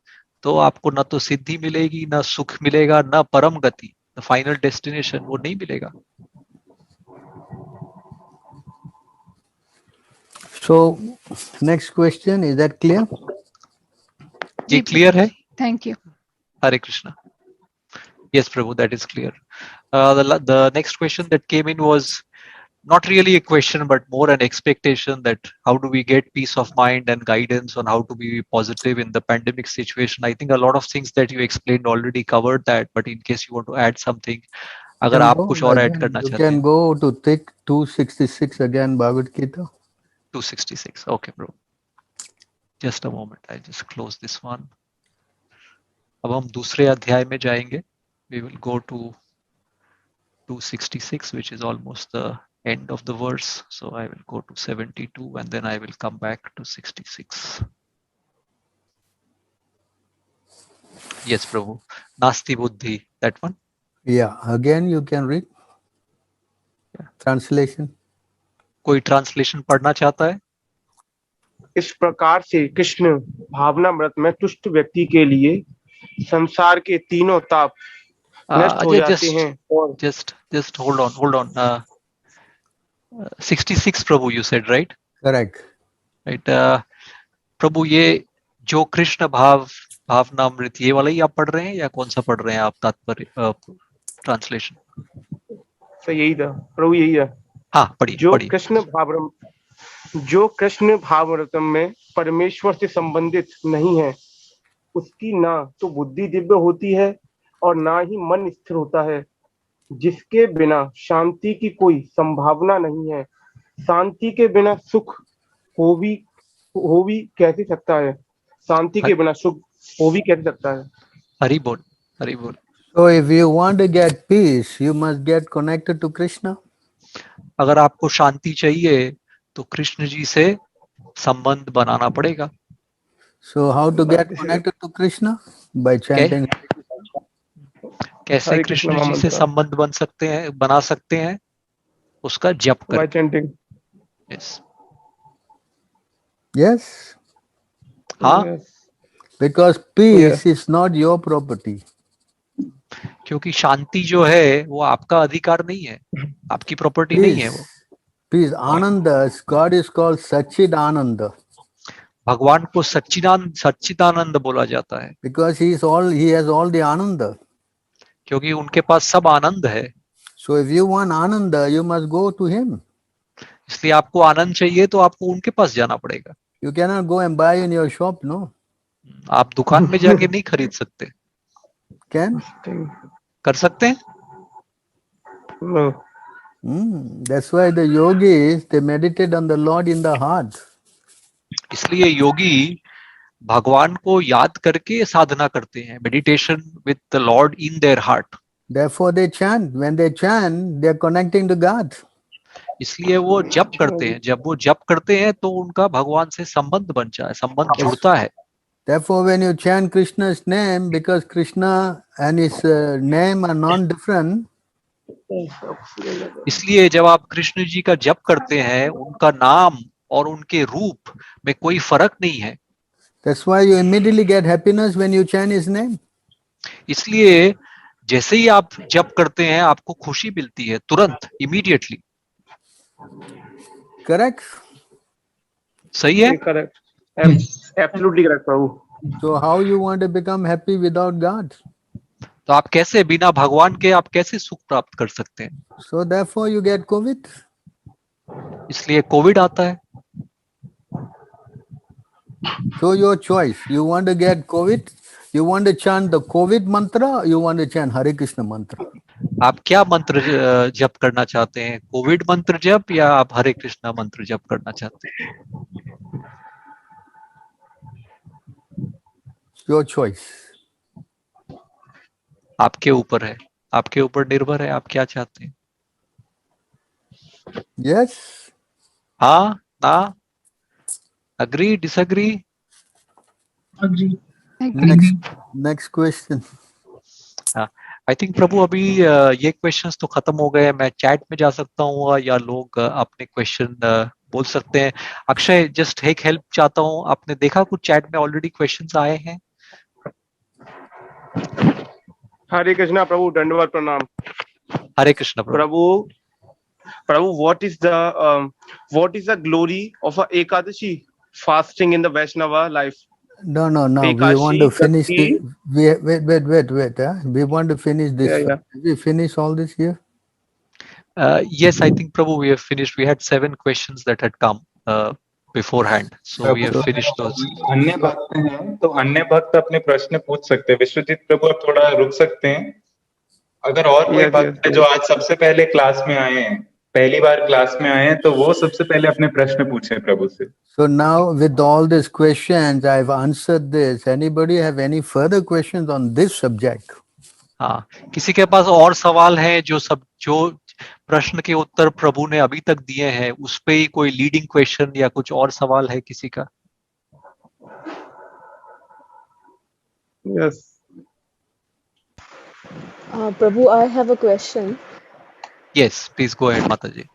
तो आपको न तो सिद्धि मिलेगी, न सुख मिलेगा, न परम गति, द फाइनल डेस्टिनेशन, वो नहीं मिलेगा. So next question, is that clear? ये क्लियर है? Thank you. Hare Krishna. Yes, Prabhu, that is clear. The next question that came in was not really a question, but more an expectation that how do we get peace of mind and guidance on how to be positive in the pandemic situation. I think a lot of things that you explained already covered that, but in case you want to add something, अगर आप कुछ और add करना चाहते हैं. You can go to take 266 again, Bhagavad Gita. 266. Okay, bro. Just a moment. I just close this one. अब हम दूसरे अध्याय में जाएंगे. We will go to 266, which is almost the end of the verse. So I will go to 72 and then I will come back to 66. Yes, Prabhu. Nasti Buddhi, that one? Yeah, again you can read. Yeah. Translation. कोई translation पढ़ना चाहता है? इस प्रकार से कृष्ण भावनामृत में तुष्ट व्यक्ति के लिए संसार के तीनों ताप नष्ट हो जाते हैं. और just hold on. 66 Prabhu, you said, right? Correct. Right. Prabhu, ये जो कृष्ण भाव भावनामृत, ये वाला ही आप पढ़ रहे हैं या कौन सा पढ़ रहे हैं आप तात्पर्य ट्रांसलेशन? सर यही था प्रभु, यही है। हाँ पढ़िए जो पढ़िए। कृष्ण भावरतम में परमेश्वर से संबंधित नहीं है, उसकी ना तो बुद्धि दिव्य होती है और ना ही मन स्थिर होता है, जिसके बिना शांति की कोई संभावना नहीं है। शांति के बिना सुख हो भी कैसे सकता है? शांति के बिना सुख हो भी कैसे सकता है? हरि बोल, हरि बोल। So if you want to get peace, you must get connected to Krishna. अगर आपको शांति चाहिए तो कृष्ण जी से संबंध बनाना पड़ेगा। So how to get connected to Krishna? By chanting. कैसे कृष्ण जी से संबंध बना सकते हैं? उसका जप कर। By chanting. Yes. Yes. हाँ। Yes. Because peace is not your property. क्योंकि शांति जो है वो आपका अधिकार नहीं है, आपकी प्रॉपर्टी नहीं है वो। Peace, Ananda, God is called Satchidananda. भगवान को सच्चिदानंद बोला जाता है। Because he has all the Ananda. क्योंकि उनके पास सब आनंद है। So if you want Ananda, you must go to him. इसलिए आपको आनंद चाहिए तो आपको उनके पास जाना पड़ेगा। You cannot go and buy in your shop, no? आप दुकान में जाके नहीं खरीद सकते। Can? कर सकते हैं? No. That's why the yogis, they meditate on the Lord in the heart. इसलिए योगी भगवान को याद करके साधना करते हैं, meditation with the Lord in their heart. Therefore they chant. When they chant, they are connecting to God. इसलिए वो जप करते हैं, जब वो जप करते हैं तो उनका भगवान से संबंध संबंध जुड़ता है। Therefore when you chant Krishna's name, because Krishna and his name are non-different, इसलिए जब आप कृष्ण जी का जप करते हैं, उनका नाम और उनके रूप में कोई फर्क नहीं है। that's why you immediately get happiness when you chant his name. इसलिए जैसे ही आप जप करते हैं आपको खुशी मिलती है तुरंत, इमीडिएटली। Correct? सही है? Correct. Absolutely correct, Prabhu. So how you want to become happy without God? तो आप कैसे बिना भगवान के आप कैसे सुख प्राप्त कर सकते हैं? So therefore you get COVID. इसलिए कोविड आता है। So your choice. You want to get COVID? You want to chant the COVID mantra? Or you want to chant Hare Krishna mantra? आप क्या मंत्र जप करना चाहते हैं? कोविड मंत्र जप या आप हरे कृष्णा मंत्र जप करना चाहते हैं? Your choice. आपके ऊपर है, आपके ऊपर निर्भर है, आप क्या चाहते हैं? Yes. हाँ, ना, agree, disagree? Agree. Next question. हाँ, आई थिंक प्रभु अभी ये क्वेश्चंस तो खत्म हो गए। मैं चैट में जा सकता हूँ या लोग अपने क्वेश्चन बोल सकते हैं। अक्षय, जस्ट एक हेल्प चाहता हूँ, आपने देखा कुछ चैट में ऑलरेडी क्वेश्चंस आए हैं? हरे कृष्णा प्रभु, दंडवत प्रणाम। हरे कृष्णा प्रभु। what is the glory of a Ekadashi fasting in the Vaishnava life? No. We want to finish the. Wait. We want to finish this. Yeah. We finish all this here. Yes, I think Prabhu, we have finished. We had 7 questions that had come beforehand, so we have finished those. अन्य भक्त हैं तो अन्य भक्त अपने प्रश्न पूछ सकते हैं। विश्वजीत प्रभु, आप थोड़ा रुक सकते हैं? अगर और कोई भक्त है जो आज सबसे पहले क्लास में आए हैं, पहली बार क्लास में आए हैं, तो वो सबसे पहले अपने प्रश्न पूछें प्रभु से। So now with all these questions, I've answered this. Anybody have any further questions on this subject? हाँ, किसी के पास और सवाल है? जो प्रश्न के उत्तर प्रभु ने अभी तक दिए हैं उस पे ही कोई लीडिंग क्वेश्चन या कुछ और सवाल है किसी का? Yes. Prabhu, I have a question. Yes, please go ahead, Mataji.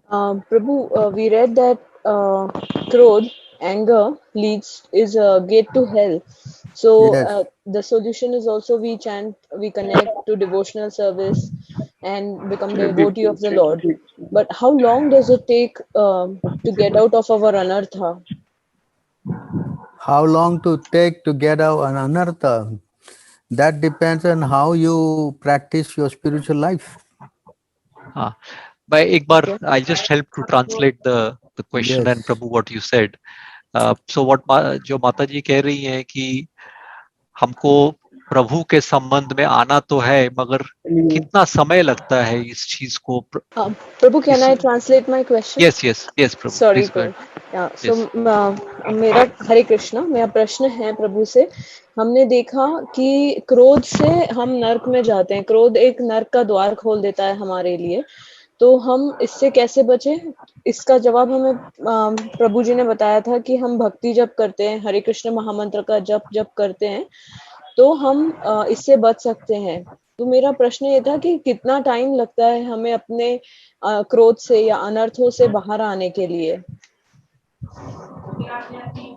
Prabhu, we read that krodh, anger, is a gate to hell. So Yes. the solution is also we chant, we connect to devotional service and become the devotee of the Lord. But how long does it take to get out of our anartha? How long to take to get out an anartha? That depends on how you practice your spiritual life. By एक बार, I just help to translate the question Yes. and Prabhu what you said. So what जो माता जी कह रही हैं कि हमको प्रभु के संबंध में आना तो है, मगर कितना समय लगता है इस चीज को. Prabhu, can I translate my question? Yes, Prabhu. Sorry, Please go ahead. yeah. So मेरा हरे कृष्णा, मेरा प्रश्न है प्रभु से. हमने देखा कि क्रोध से हम नरक में जाते हैं. क्रोध एक नरक का द्वार खोल देता है हमारे लिए. तो हम इससे कैसे बचे? इसका जवाब हमें प्रभु जी ने बताया था कि हम भक्ति जप करते हैं, हरे कृष्ण महामंत्र का जप करते हैं, तो हम इससे बच सकते हैं. तो मेरा प्रश्न ये था कि कितना टाइम लगता है हमें अपने क्रोध से या अनर्थों से बाहर आने के लिए?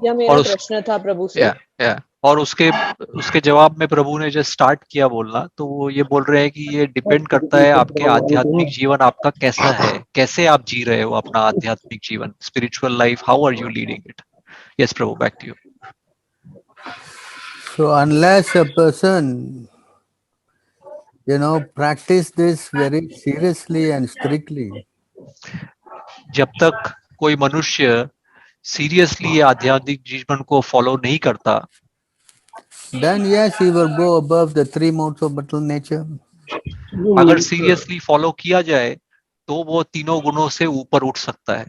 यह मेरा प्रश्न था प्रभु से. और उसके जवाब में प्रभु ने जब स्टार्ट किया बोलना, तो वो ये बोल रहे हैं कि ये डिपेंड करता है आपके आध्यात्मिक जीवन आपका कैसा है, कैसे आप जी रहे हो अपना आध्यात्मिक जीवन, spiritual life, how are you leading it. Yes Prabhu, back to you. So unless a person, practice this very seriously and strictly, जब तक कोई मनुष्य सीरियसली आध्यात्मिक जीवन को फॉलो नहीं करता, then yes, he will go above the three modes of material nature. अगर सीरियसली फॉलो किया जाए तो वो तीनों गुणों से ऊपर उठ सकता है.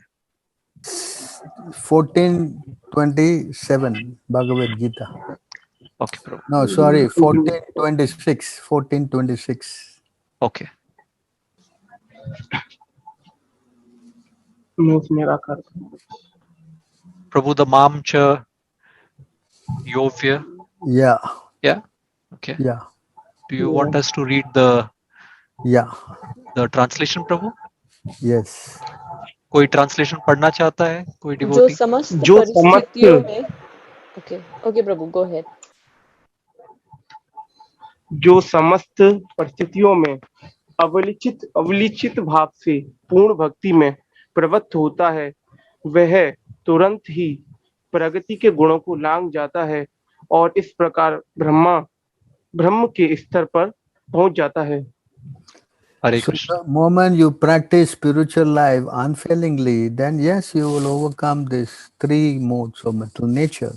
14:27 Bhagavad Gita. Okay, Prabhu. No, sorry, 14:26. 14:26. Okay. Prabhu, the mam cha yovya. Yeah. Yeah. Okay. Yeah. Do you want us to read the translation, Prabhu? Yes. कोई ट्रांसलेशन पढ़ना चाहता है? कोई जो डिवोटी? समस्त परिस्थितियों में. Okay, प्रभु, go ahead. जो समस्त परिस्थितियों में अवलिचित भाव से पूर्ण भक्ति में प्रवृत्त होता है, वह तुरंत ही प्रगति के गुणों को लांघ जाता है और इस प्रकार ब्रह्म के स्तर पर पहुंच जाता है. So the moment you practice spiritual life unfailingly, then yes, you will overcome these three modes of material nature.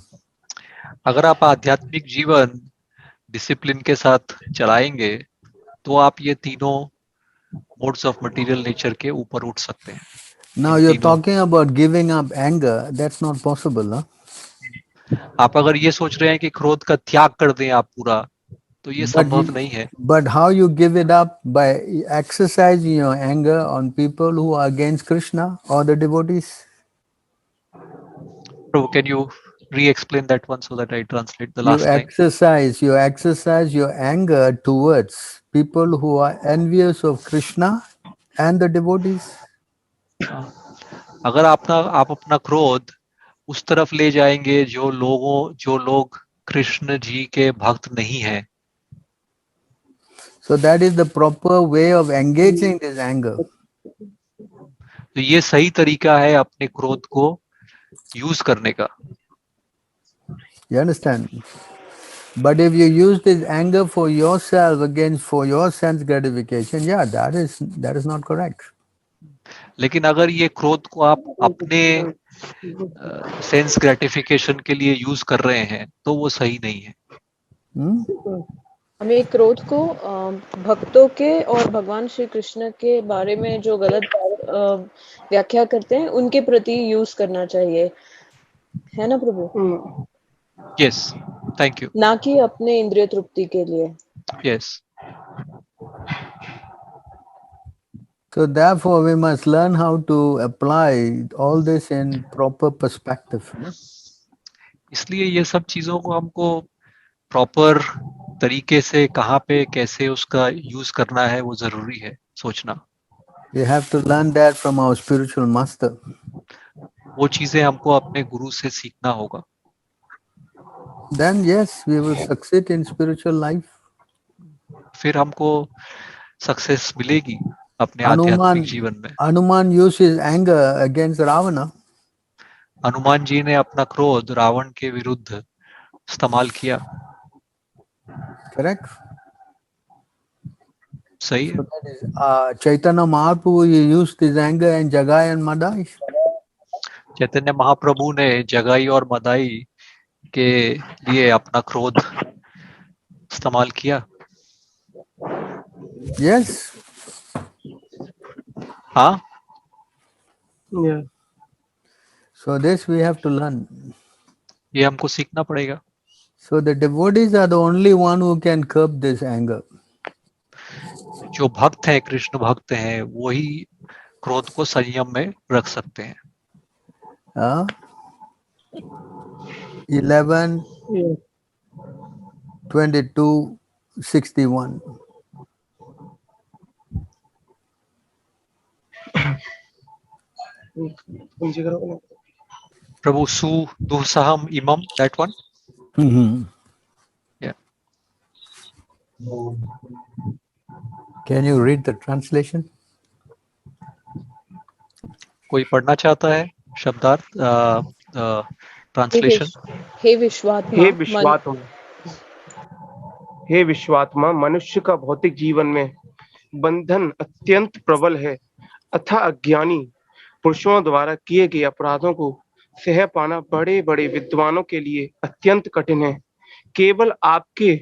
अगर आप आध्यात्मिक जीवन डिसिप्लिन के साथ चलाएंगे, तो आप ये तीनों मोड्स ऑफ मटेरियल नेचर के ऊपर उठ सकते हैं. Now you're talking about giving up anger. That's not possible, huh? आप अगर ये सोच रहे हैं कि क्रोध का त्याग कर दें आप पूरा, तो ये संभव नहीं है. But how you give it up? By exercising your anger on people who are against Krishna or the devotees. Prabhu, can you re-explain that one so that I translate the last line? You exercise your anger towards people who are envious of Krishna and the devotees. अगर आप अपना क्रोध उस तरफ ले जाएंगे जो लोग कृष्ण जी के भक्त नहीं हैं. So that is the proper way of engaging this anger. तो ये सही तरीका है अपने क्रोध को यूज करने का. You understand? But if you use this anger for yourself, for your sense gratification, yeah, that is not correct. लेकिन अगर ये क्रोध को आप अपने सेंस ग्रेटिफिकेशन के लिए यूज कर रहे हैं, तो वो सही नहीं है. हमें क्रोध को भक्तों के और भगवान श्री कृष्ण के बारे में जो गलत व्याख्या करते हैं, उनके प्रति यूज करना चाहिए, है ना प्रभु? Yes, thank you. ना कि अपने इंद्रिय तृप्ति के लिए. Yes. So therefore we must learn how to apply all this in proper perspective. इसलिए ये सब चीजों को हमको प्रॉपर तरीके से कहाँ पे कैसे उसका यूज करना है, वो जरूरी है सोचना. We have to learn that from our spiritual master. वो चीजें हमको अपने गुरु से सीखना होगा. Then yes, we will succeed in spiritual life. फिर हमको सक्सेस मिलेगी अपने आध्यात्मिक जीवन में. Hanuman used his anger against Ravana. Hanuman ji ने अपना क्रोध रावण के विरुद्ध इस्तेमाल किया। Correct? सही है। So that is, Chaitanya Mahaprabhu used his anger in Jagai and Madai. Chaitanya Mahaprabhu ने जगाई और मदाई के लिए अपना क्रोध इस्तेमाल किया। Yes. हाँ। Yeah. So this we have to learn. ये हमको सीखना पड़ेगा। So the devotees are the only one who can curb this anger. जो भक्त हैं, कृष्ण भक्त हैं, वही क्रोध को संयम में रख सकते हैं। 11, 22, 61. प्रभु सु दुसहम इमम, that one? Yeah. Can you read the translation? कोई पढ़ना चाहता है शब्दार्थ ट्रांसलेशन? हे विश्वात्मा, हे विश्वात्मा, मनुष्य का भौतिक जीवन में बंधन अत्यंत प्रबल है, अतः अज्ञानी पुरुषों द्वारा किए गए अपराधों को सह पाना बड़े बड़े विद्वानों के लिए अत्यंत कठिन है। केवल आपके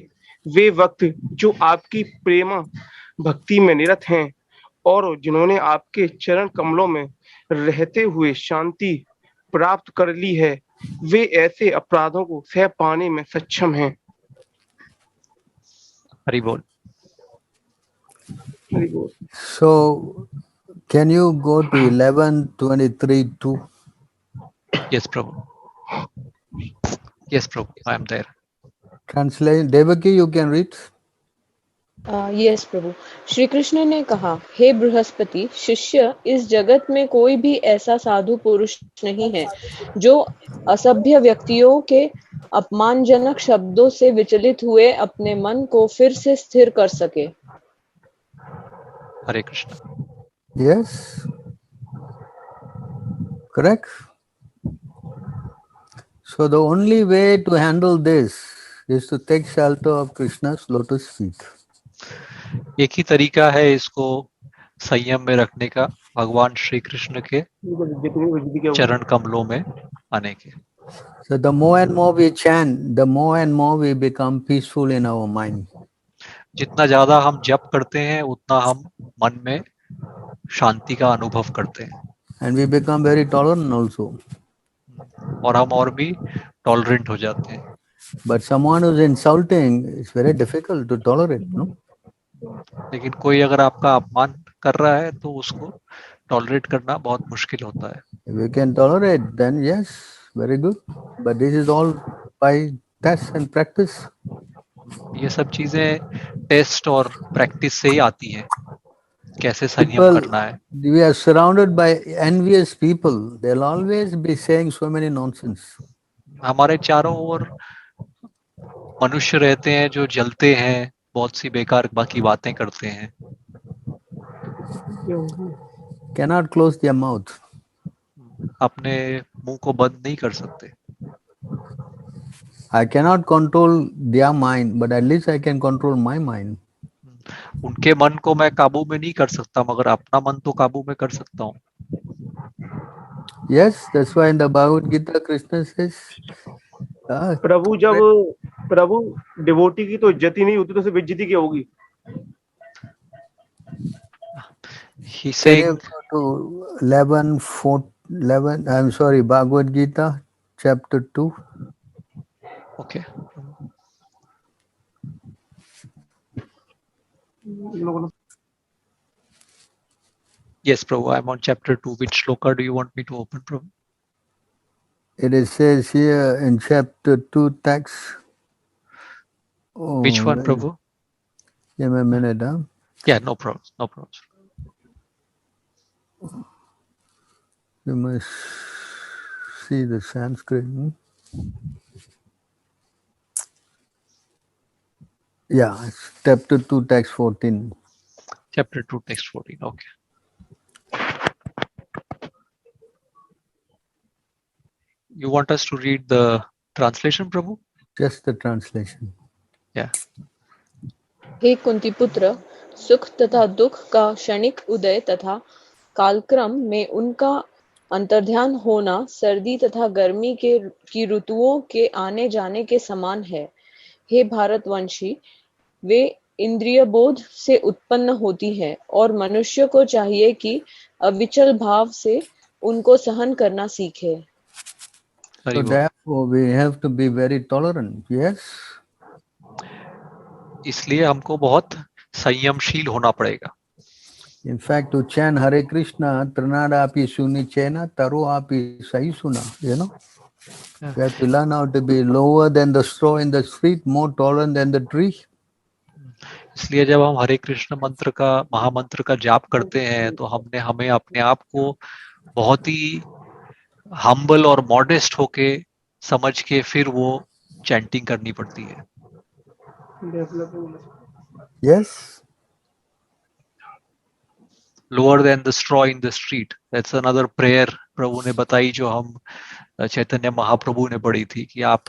वे वक्त जो आपकी प्रेमा भक्ति में निरत हैं और जिन्होंने आपके चरण कमलों में रहते हुए शांति प्राप्त कर ली है, वे ऐसे अपराधों को सह पाने में सक्षम हैं। हरि बोल। So can you go to 11:23:2? Yes, Prabhu. Yes, Prabhu. I am there. Translate. Devaki, you can read. Yes प्रभु। श्री कृष्ण ने कहा, हे बृहस्पति, शिष्य, इस जगत में कोई भी ऐसा साधु पुरुष नहीं है जो असभ्य व्यक्तियों के अपमानजनक शब्दों से विचलित हुए अपने मन को फिर से स्थिर कर सके। हरे Krishna. Yes. Correct. So the only way to handle this is to take shelter of Krishna's lotus feet. एक ही तरीका है इसको संयम में रखने का, भगवान श्री कृष्ण के चरण कमलों में आने के। So the more and more we chant, the more and more we become peaceful in our mind. जितना ज्यादा हम जप करते हैं, उतना हम मन में शांति का अनुभव करते हैं। And we become very tolerant also. और हम और भी टॉलरेंट हो जाते हैं। But someone who's insulting, it's very difficult to tolerate, no? लेकिन कोई अगर आपका अपमान कर रहा है तो उसको टॉलरेट करना बहुत मुश्किल होता है। If we can tolerate, then yes, very good. But this is all by test and practice. ये सब चीजें टेस्ट और प्रैक्टिस से ही आती हैं, कैसे संयम करना है। We are surrounded by envious people. They'll always be saying so many nonsense. हमारे चारों ओर मनुष्य रहते हैं जो जलते हैं, बहुत सी बेकार बाकी बातें करते हैं। Cannot close their mouth. अपने मुंह को बंद नहीं कर सकते। I cannot control their mind, but at least I can control my mind. उनके मन को मैं काबू में नहीं कर सकता, मगर अपना मन तो काबू में कर सकता हूँ। Yes, that's why in the Bhagavad Gita, Krishna says, प्रभु जब प्रभु डिवोटी की तो इज्जत ही नहीं होती तो सिर्फ इज्जत ही क्या होगी? He's saying to 11, I'm sorry, Bhagavad Gita, chapter 2. Okay. Yes, Prabhu, I'm on chapter 2. Which shloka do you want me to open, Prabhu? It is says here in chapter 2 text. Oh, which one, Prabhu? Give me a minute, huh? Yeah, no problem. No problem. You must see the Sanskrit. Yeah, it's chapter 2, text 14. Chapter 2, text 14. Okay. You want us to read the translation, Prabhu? Just the translation. Yeah. हे कुंती पुत्र, सुख तथा दुख का क्षणिक उदय तथा कालक्रम में उनका अंतर्ध्यान होना सर्दी तथा गर्मी की ऋतुओं के आने जाने के समान है। हे भारतवंशी, वे इंद्रिय बोध से उत्पन्न होती है और मनुष्य को चाहिए कि अविचल भाव से उनको सहन करना सीखे। So therefore we have to be very tolerant. Yes. इसलिए हमको बहुत संयमशील होना पड़ेगा। In fact, to chant Hare Krishna, Trinada api suni chena, taro api sahi suna. You know, we have to learn how to be lower than the straw in the street, more tolerant than the tree. इसलिए जब हम हरे कृष्ण मंत्र का महामंत्र का जाप करते हैं तो हमें अपने आप को बहुत ही हम्बल और मॉडेस्ट होके समझ के फिर वो चैंटिंग करनी पड़ती है। Yes. Lower than the straw in the street. That's another prayer प्रभु ने बताई, जो हम चैतन्य महाप्रभु ने पढ़ी थी, कि आप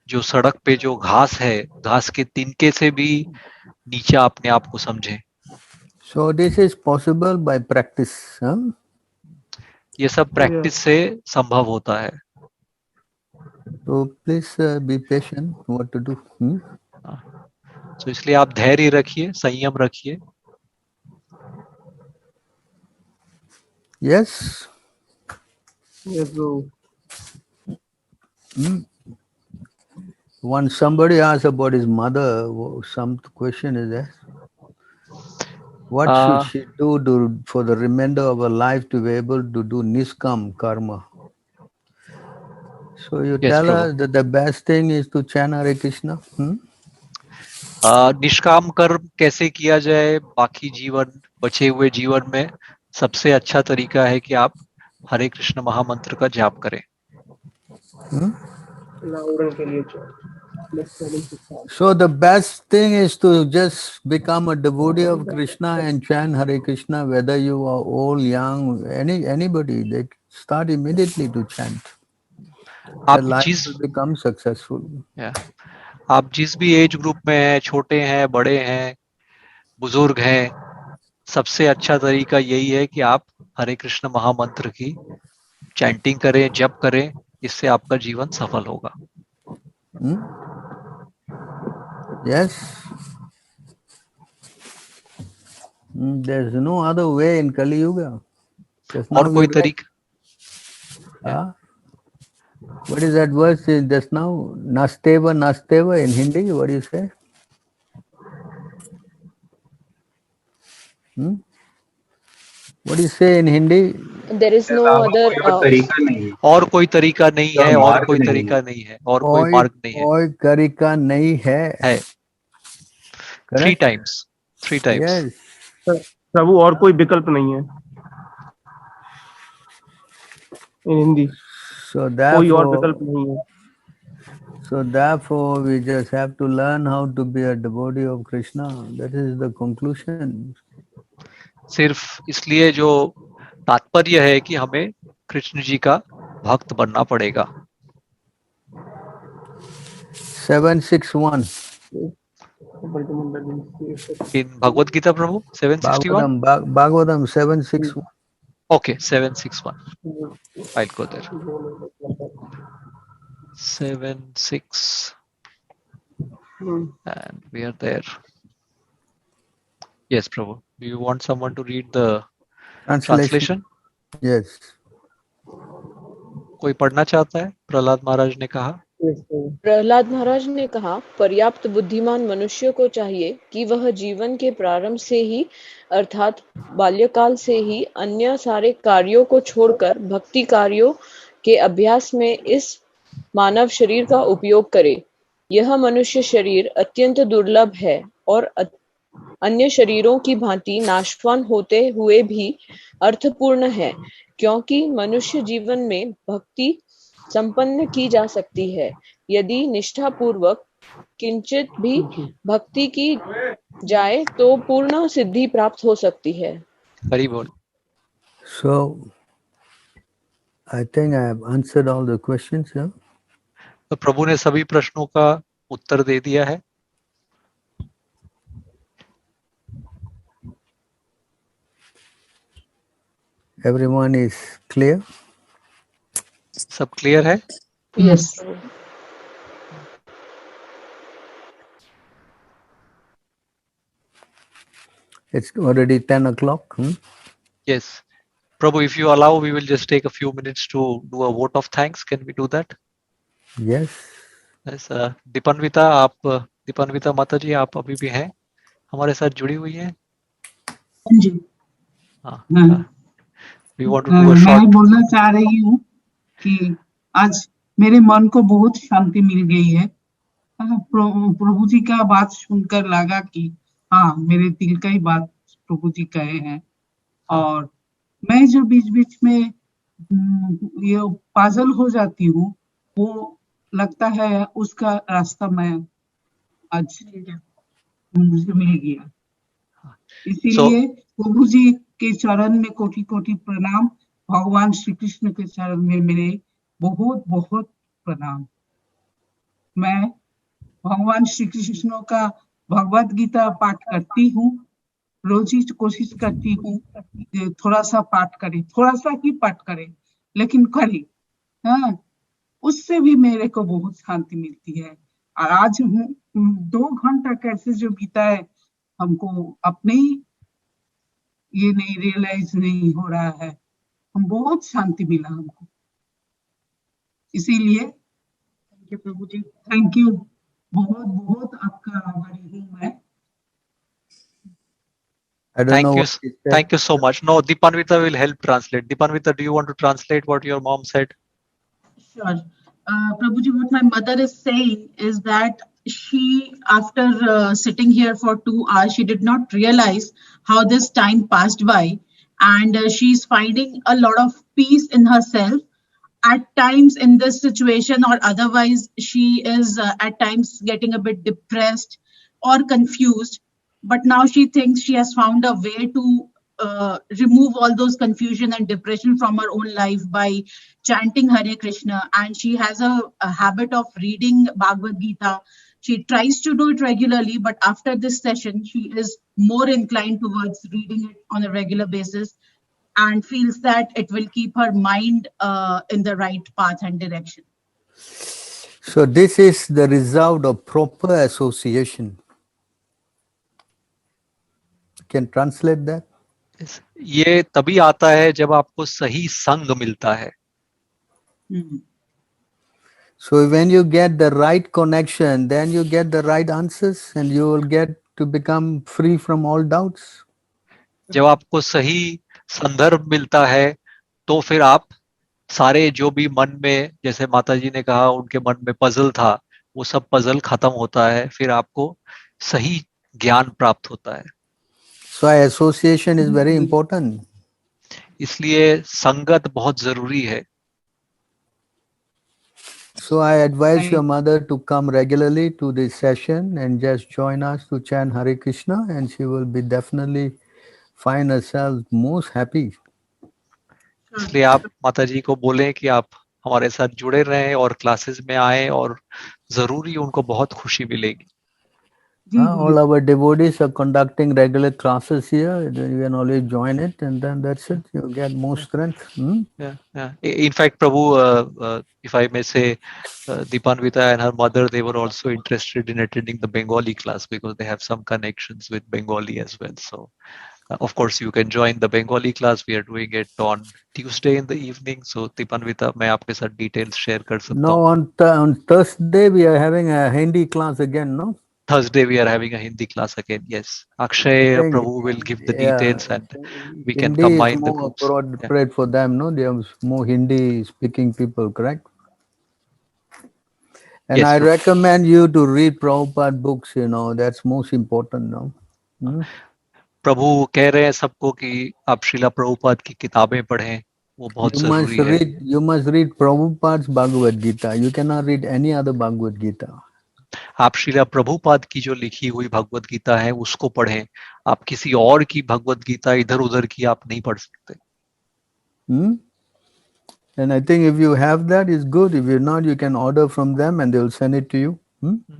जो सड़क पे जो घास है, घास के तिनके से भी नीचे अपने आप को समझें। So this is possible by practice. Huh? ये सब प्रैक्टिस से संभव होता है। So please be patient. What to do? तो इसलिए आप धैर्य रखिए, संयम रखिए। Yes. Yes, bro. Once somebody asked about his mother, some question is there. What should she do for the remainder of her life to be able to do niskam karma? So you tell her that the best thing is to chant Hare Krishna. निष्काम कर्म कैसे किया जाए बाकी जीवन, बचे हुए जीवन में सबसे अच्छा तरीका है कि आप हरे कृष्ण महामंत्र का जाप करें। So the best thing is to just become a devotee of Krishna and chant Hare Krishna, whether you are old, young, anybody, they start immediately to chant. Their life will become successful. आप जिस भी age group में हैं, छोटे हैं, बड़े हैं, बुजुर्ग हैं, सबसे अच्छा तरीका यही है कि आप हरे कृष्ण महामंत्र की चैंटिंग करें, जप करें, इससे आपका जीवन सफल होगा। Yes. There's no other way in Kali Yuga. और कोई तरीका? What is that verse just now? Nasteva, Nasteva in Hindi. What do you say? What do you say in Hindi? There is no other. और कोई तरीका नहीं है, और कोई तरीका नहीं है, और कोई मार्ग नहीं है। कोई तरीका नहीं है। Three times. Yes. प्रभु और कोई विकल्प नहीं है। In Hindi. So कोई और विकल्प नहीं है। So therefore, we just have to learn how to be a devotee of Krishna. That is the conclusion. सिर्फ इसलिए जो तात्पर्य है कि हमें कृष्ण जी का भक्त बनना पड़ेगा। 761 in Bhagavad Gita, Prabhu? 761? Bhagavatam 761. Okay, 761. I'll go there. 76. And we are there. Yes, Prabhu. Do you want someone to read the translation? Yes. कोई पढ़ना चाहता है? प्रहलाद महाराज ने कहा। प्रहलाद महाराज ने कहा, पर्याप्त बुद्धिमान मनुष्य को चाहिए कि वह जीवन के प्रारंभ से ही अर्थात बाल्यकाल से ही अन्य सारे कार्यों को छोड़कर भक्ति कार्यों के अभ्यास में इस मानव शरीर का उपयोग करे। यह मनुष्य शरीर अत्यंत दुर्लभ है और अन्य शरीरों की भांति नाशवान होते हुए भी अर्थपूर्ण है, क्योंकि मनुष्य जीवन में भक्ति संपन्न की जा सकती है। यदि निष्ठा पूर्वक किंचित भी भक्ति की जाए तो पूर्ण सिद्धि प्राप्त हो सकती है। हरि बोल। So I think I have answered all the questions. Yeah? तो प्रभु ने सभी प्रश्नों का उत्तर दे दिया है. Everyone is clear? सब क्लियर है? Yes. It's already 10 o'clock. Yes. Prabhu, if you allow, we will just take a few minutes to do a vote of thanks. Can we do that? Yes. Yes. Dipanwita माता जी, आप अभी भी हैं हमारे साथ जुड़ी हुई हैं? जी। हाँ. We want to do a मैं short. बोलना चाह रही हूँ कि आज मेरे मन को बहुत शांति मिल गई है. प्रभु जी का बात सुनकर लगा कि हाँ, मेरे दिल का ही बात प्रभु जी कहे हैं. और मैं जो बीच बीच में ये पागल हो जाती हूँ, वो लगता है उसका रास्ता मैं आज मुझे मिल गया. इसीलिए प्रभु जी के चरण में कोटि कोटि प्रणाम. भगवान श्री कृष्ण के चरण में मेरे बहुत बहुत प्रणाम. मैं भगवान श्री कृष्ण का भगवत गीता पाठ करती हूँ. रोज ही कोशिश करती हूँ थोड़ा सा पाठ करे, थोड़ा सा ही पाठ करे, लेकिन करे. हाँ, उससे भी मेरे को बहुत शांति मिलती है. और आज 2 घंटा कैसे जो बीता है, हमको अपने ही ये नहीं रियलाइज नहीं हो रहा है. हम बहुत शांति मिला हमको. इसीलिए thank you Prabhu ji, thank you. बहुत बहुत आपका आभारी हूँ मैं. I don't know. Thank you so much. No, Dipanvita will help translate. Dipanvita, do you want to translate what your mom said? Sure. Prabhuji, what my mother is saying is that she, after sitting here for 2 hours, she did not realize how this time passed by, and she's finding a lot of peace in herself. At times in this situation or otherwise, she is at times getting a bit depressed or confused. But now she thinks she has found a way to remove all those confusion and depression from her own life by chanting Hare Krishna. And she has a habit of reading Bhagavad Gita. She tries to do it regularly, but after this session, she is more inclined towards reading it on a regular basis and feels that it will keep her mind in the right path and direction. So this is the result of proper association. Can translate that? ये तभी आता है जब आपको सही संग मिलता है. So when you get the right connection, then you get the right answers and you will get to become free from all doubts. जब आपको सही संदर्भ मिलता है तो फिर आप सारे जो भी मन में, जैसे माता जी ने कहा उनके मन में पजल था, वो सब पजल खत्म होता है, फिर आपको सही ज्ञान प्राप्त होता है. So association is very important. इसलिए संगत बहुत जरूरी है. So I advise your mother to come regularly to this session and just join us to chant Hare Krishna, and she will be definitely find herself most happy. इसलिए आप माता जी को बोलें कि आप हमारे साथ जुड़े रहें और क्लासेस में आएं और जरूरी उनको बहुत खुशी मिलेगी. All our devotees are conducting regular classes here. You can always join it, and then that's it. You get more strength. Yeah. In fact, Prabhu, if I may say, Dipanvita and her mother, they were also interested in attending the Bengali class because they have some connections with Bengali as well. So, of course, you can join the Bengali class. We are doing it on Tuesday in the evening. So, Dipanvita, मैं आपके साथ details share कर सकता हूँ. No, on Thursday we are having a Hindi class again. No. Thursday we are having a Hindi class again. Yes, Akshay Prabhu will give the details, and we can Hindi combine is the more groups. appropriate for them. No, they are more Hindi speaking people, correct? And Yes, I Prabhu. recommend you to read Prabhupada books. You know, that's most important. No. प्रभु कह रहे हैं सबको कि आप श्रीला प्रभुपाद की किताबें पढ़ें, वो बहुत जरूरी है. You must read Prabhupada's Bhagavad Gita. You cannot read any other Bhagavad Gita. आप श्रीला प्रभुपाद की जो लिखी हुई भगवत गीता है उसको पढ़ें. आप किसी और की भगवत गीता इधर उधर की आप नहीं पढ़ सकते. And I think if you have that, it's good. If you're not, you can order from them and they'll send it to you.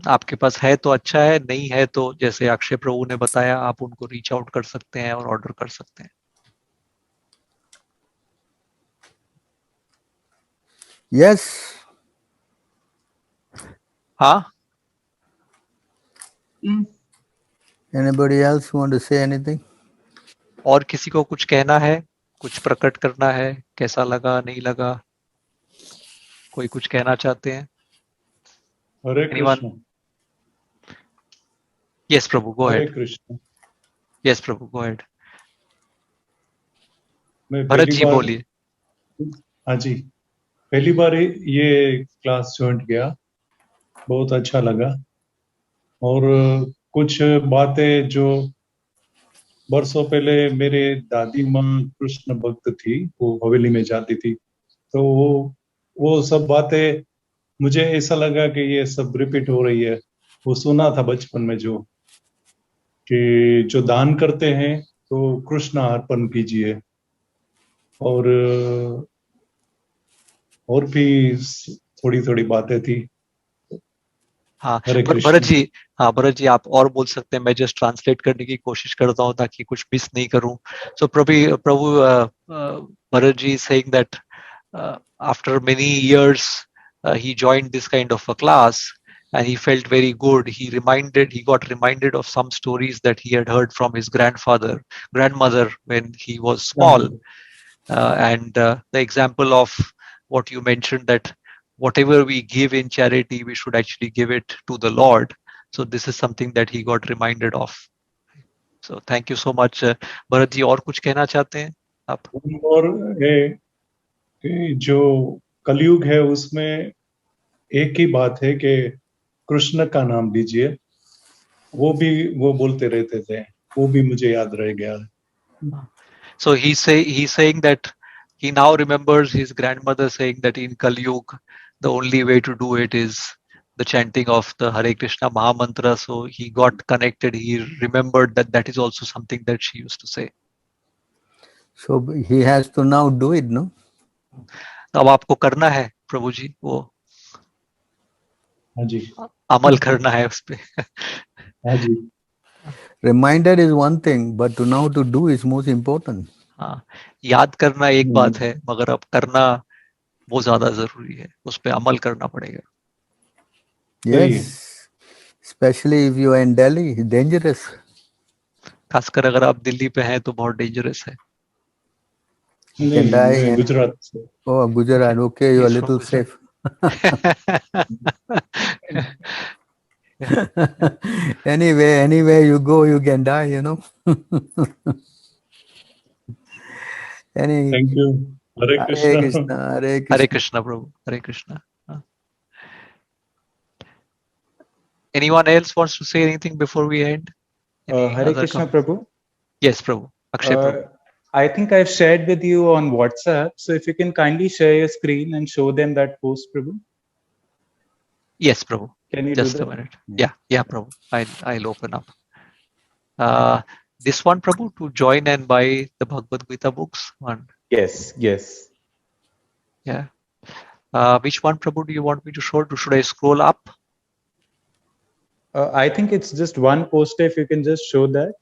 आपके पास है तो अच्छा है, नहीं है तो जैसे अक्षय प्रभु ने बताया, आप उनको रीच आउट कर सकते हैं और ऑर्डर कर सकते हैं. Yes. हाँ. Anybody else want to say anything? और किसी को कुछ कहना है, कुछ प्रकट करना है, कैसा लगा, नहीं लगा, कोई कुछ कहना चाहते हैं? हरे Anyone? Krishna. Yes, Prabhu, go हरे ahead. Krishna. Yes, Prabhu, go ahead. मैं भरत पहली जी बार, बोलिए. हाँ जी, पहली बार ये क्लास ज्वाइन किया, बहुत अच्छा लगा. और कुछ बातें जो बरसों पहले मेरे दादी माँ कृष्ण भक्त थी, वो हवेली में जाती थी, तो वो सब बातें मुझे ऐसा लगा कि ये सब रिपीट हो रही है. वो सुना था बचपन में जो कि जो दान करते हैं तो कृष्ण अर्पण कीजिए, और भी थोड़ी थोड़ी बातें थी. हाँ हरे भरत कृष्ण. जी, हाँ भरत जी आप और बोल सकते हैं, मैं जस्ट ट्रांसलेट करने की कोशिश करता हूँ ताकि कुछ मिस नहीं करूँ. सो प्रभु Bharat ji saying that after many years he joined this kind of a class and he felt very good. He got reminded of some stories that he had heard from his grandmother when he was small. And the example of what you mentioned, that whatever we give in charity, we should actually give it to the Lord. So this is something that he got reminded of. So thank you so much. Bharat ji और कुछ कहना चाहते हैं आप? और है कि जो कलयुग है उसमें एक ही बात है कि कृष्ण का नाम लीजिए, वो बोलते रहते थे, वो भी मुझे याद रह गया. So he's saying that he now remembers his grandmother saying that in Kali Yuga, the only way to do it is the chanting of the Hare Krishna Maha Mantra. So he got connected. He remembered that that is also something that she used to say. So he has to now do it, no? अब आपको करना है प्रभु जी, वो हाँ जी, अमल करना है उस पे. हाँ जी. Reminder is one thing, but to now to do is most important. हाँ, याद करना एक बात है, मगर अब करना वो ज्यादा जरूरी है, उस पे अमल करना पड़ेगा. Yes, especially if you are in Delhi, it's dangerous. खासकर अगर आप दिल्ली पे हैं तो बहुत डेंजरस है. You can die. मैं गुजरात से. Oh, Gujarat. Okay, you are a little safe. Anyway you go, you can die, you know. Thank you. Hare Krishna. Hare Krishna. Hare Krishna. Hare Krishna, Prabhu. Hare Krishna. Anyone else wants to say anything before we end? Hare Krishna, Prabhu. Yes, Prabhu. Akshay Prabhu. I think I've shared with you on WhatsApp. So if you can kindly share your screen and show them that post, Prabhu. Yes, Prabhu. Can you just do a that? minute? Yeah, Prabhu. I'll open up. This one, Prabhu, to join and buy the Bhagavad Gita books. One. Yes. Yeah. Which one, Prabhu, do you want me to show? Should I scroll up? I think it's just one poster. If you can just show that.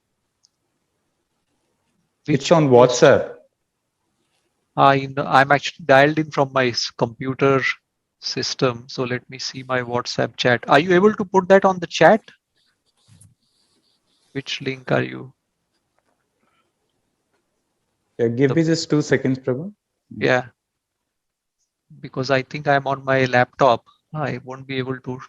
It's on WhatsApp. I'm actually dialed in from my computer system. So let me see my WhatsApp chat. Are you able to put that on the chat? Which link are you? Yeah, give me just 2 seconds, Prabhu. Yeah. Because I think I'm on my laptop. I won't be able to.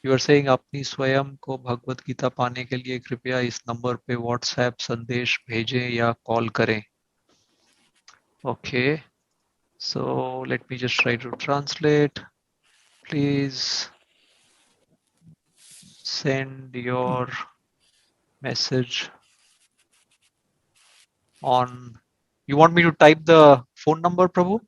You are saying अपनी स्वयं को भगवत गीता पाने के लिए कृपया इस number पे WhatsApp संदेश भेजें या कॉल करें. Okay. So let me just try to translate. Please send your message on. You want me to type the phone number, Prabhu?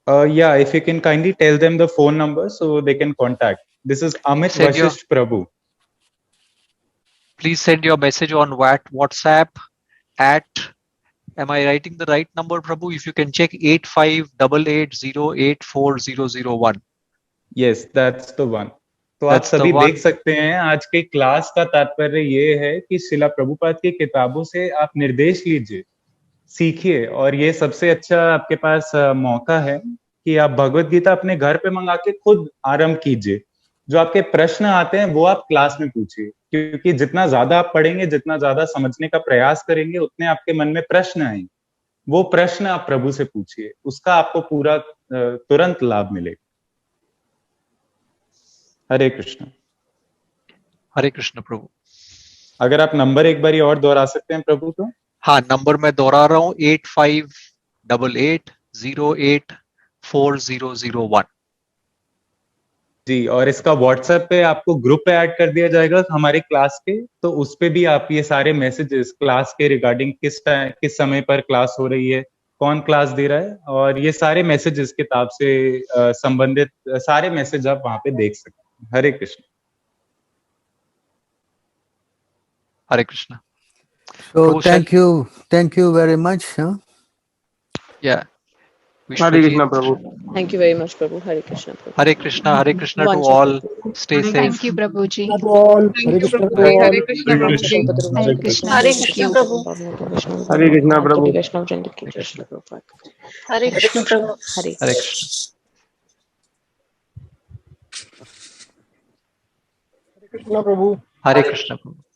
Yeah, if you can kindly tell them the phone number so they can contact. This is Amit Send your- Vashisht Prabhu. Please send your message on WhatsApp at, am I writing the right number, Prabhu? If you can check 8588084001. Yes, that's the one. तो आप That's the सभी one. देख सकते हैं आज के class का तात्पर्य ये है कि शिला प्रभुपाद की किताबों से आप निर्देश लीजिए, सीखिए, और ये सबसे अच्छा आपके पास मौका है कि आप भगवत गीता अपने घर पे मंगा के खुद आरंभ कीजिए। जो आपके प्रश्न आते हैं वो आप क्लास में पूछिए, क्योंकि जितना ज्यादा आप पढ़ेंगे, जितना ज्यादा समझने का प्रयास करेंगे, उतने आपके मन में प्रश्न आएंगे। वो प्रश्न आप प्रभु से पूछिए, उसका आपको पूरा तुरंत लाभ मिलेगा। हरे कृष्ण। हरे कृष्ण प्रभु। अगर आप नंबर एक बारी और दोहरा सकते हैं प्रभु तो। हाँ, नंबर मैं दोहरा रहा हूँ 8588084001। जी, और इसका व्हाट्सएप पे आपको ग्रुप पे ऐड कर दिया जाएगा हमारे क्लास के, तो उस पे भी आप ये सारे मैसेजेस क्लास के रिगार्डिंग किस समय पर क्लास हो रही है, कौन क्लास दे रहा है, और ये सारे मैसेजेस किताब से संबंधित सारे मैसेज आप वहां पे देख सकते हैं। हरे कृष्ण। हरे Krishna. So Prabhu, thank you very much. Huh? Yeah. Hare Krishna Prabhu. Thank you very much, Prabhu. Hare Krishna, Prabhu. Hare Krishna to One all. second. Stay safe. Thank you, Prabhuji. Hare Krishna to all. Hare Krishna Prabhu. Hare Krishna. Hare Krishna Prabhu. Hare Krishna Prabhu. Hare Krishna Prabhu. Hare Hare Krishna. Krishna Prabhu. Hare Krishna Prabhu.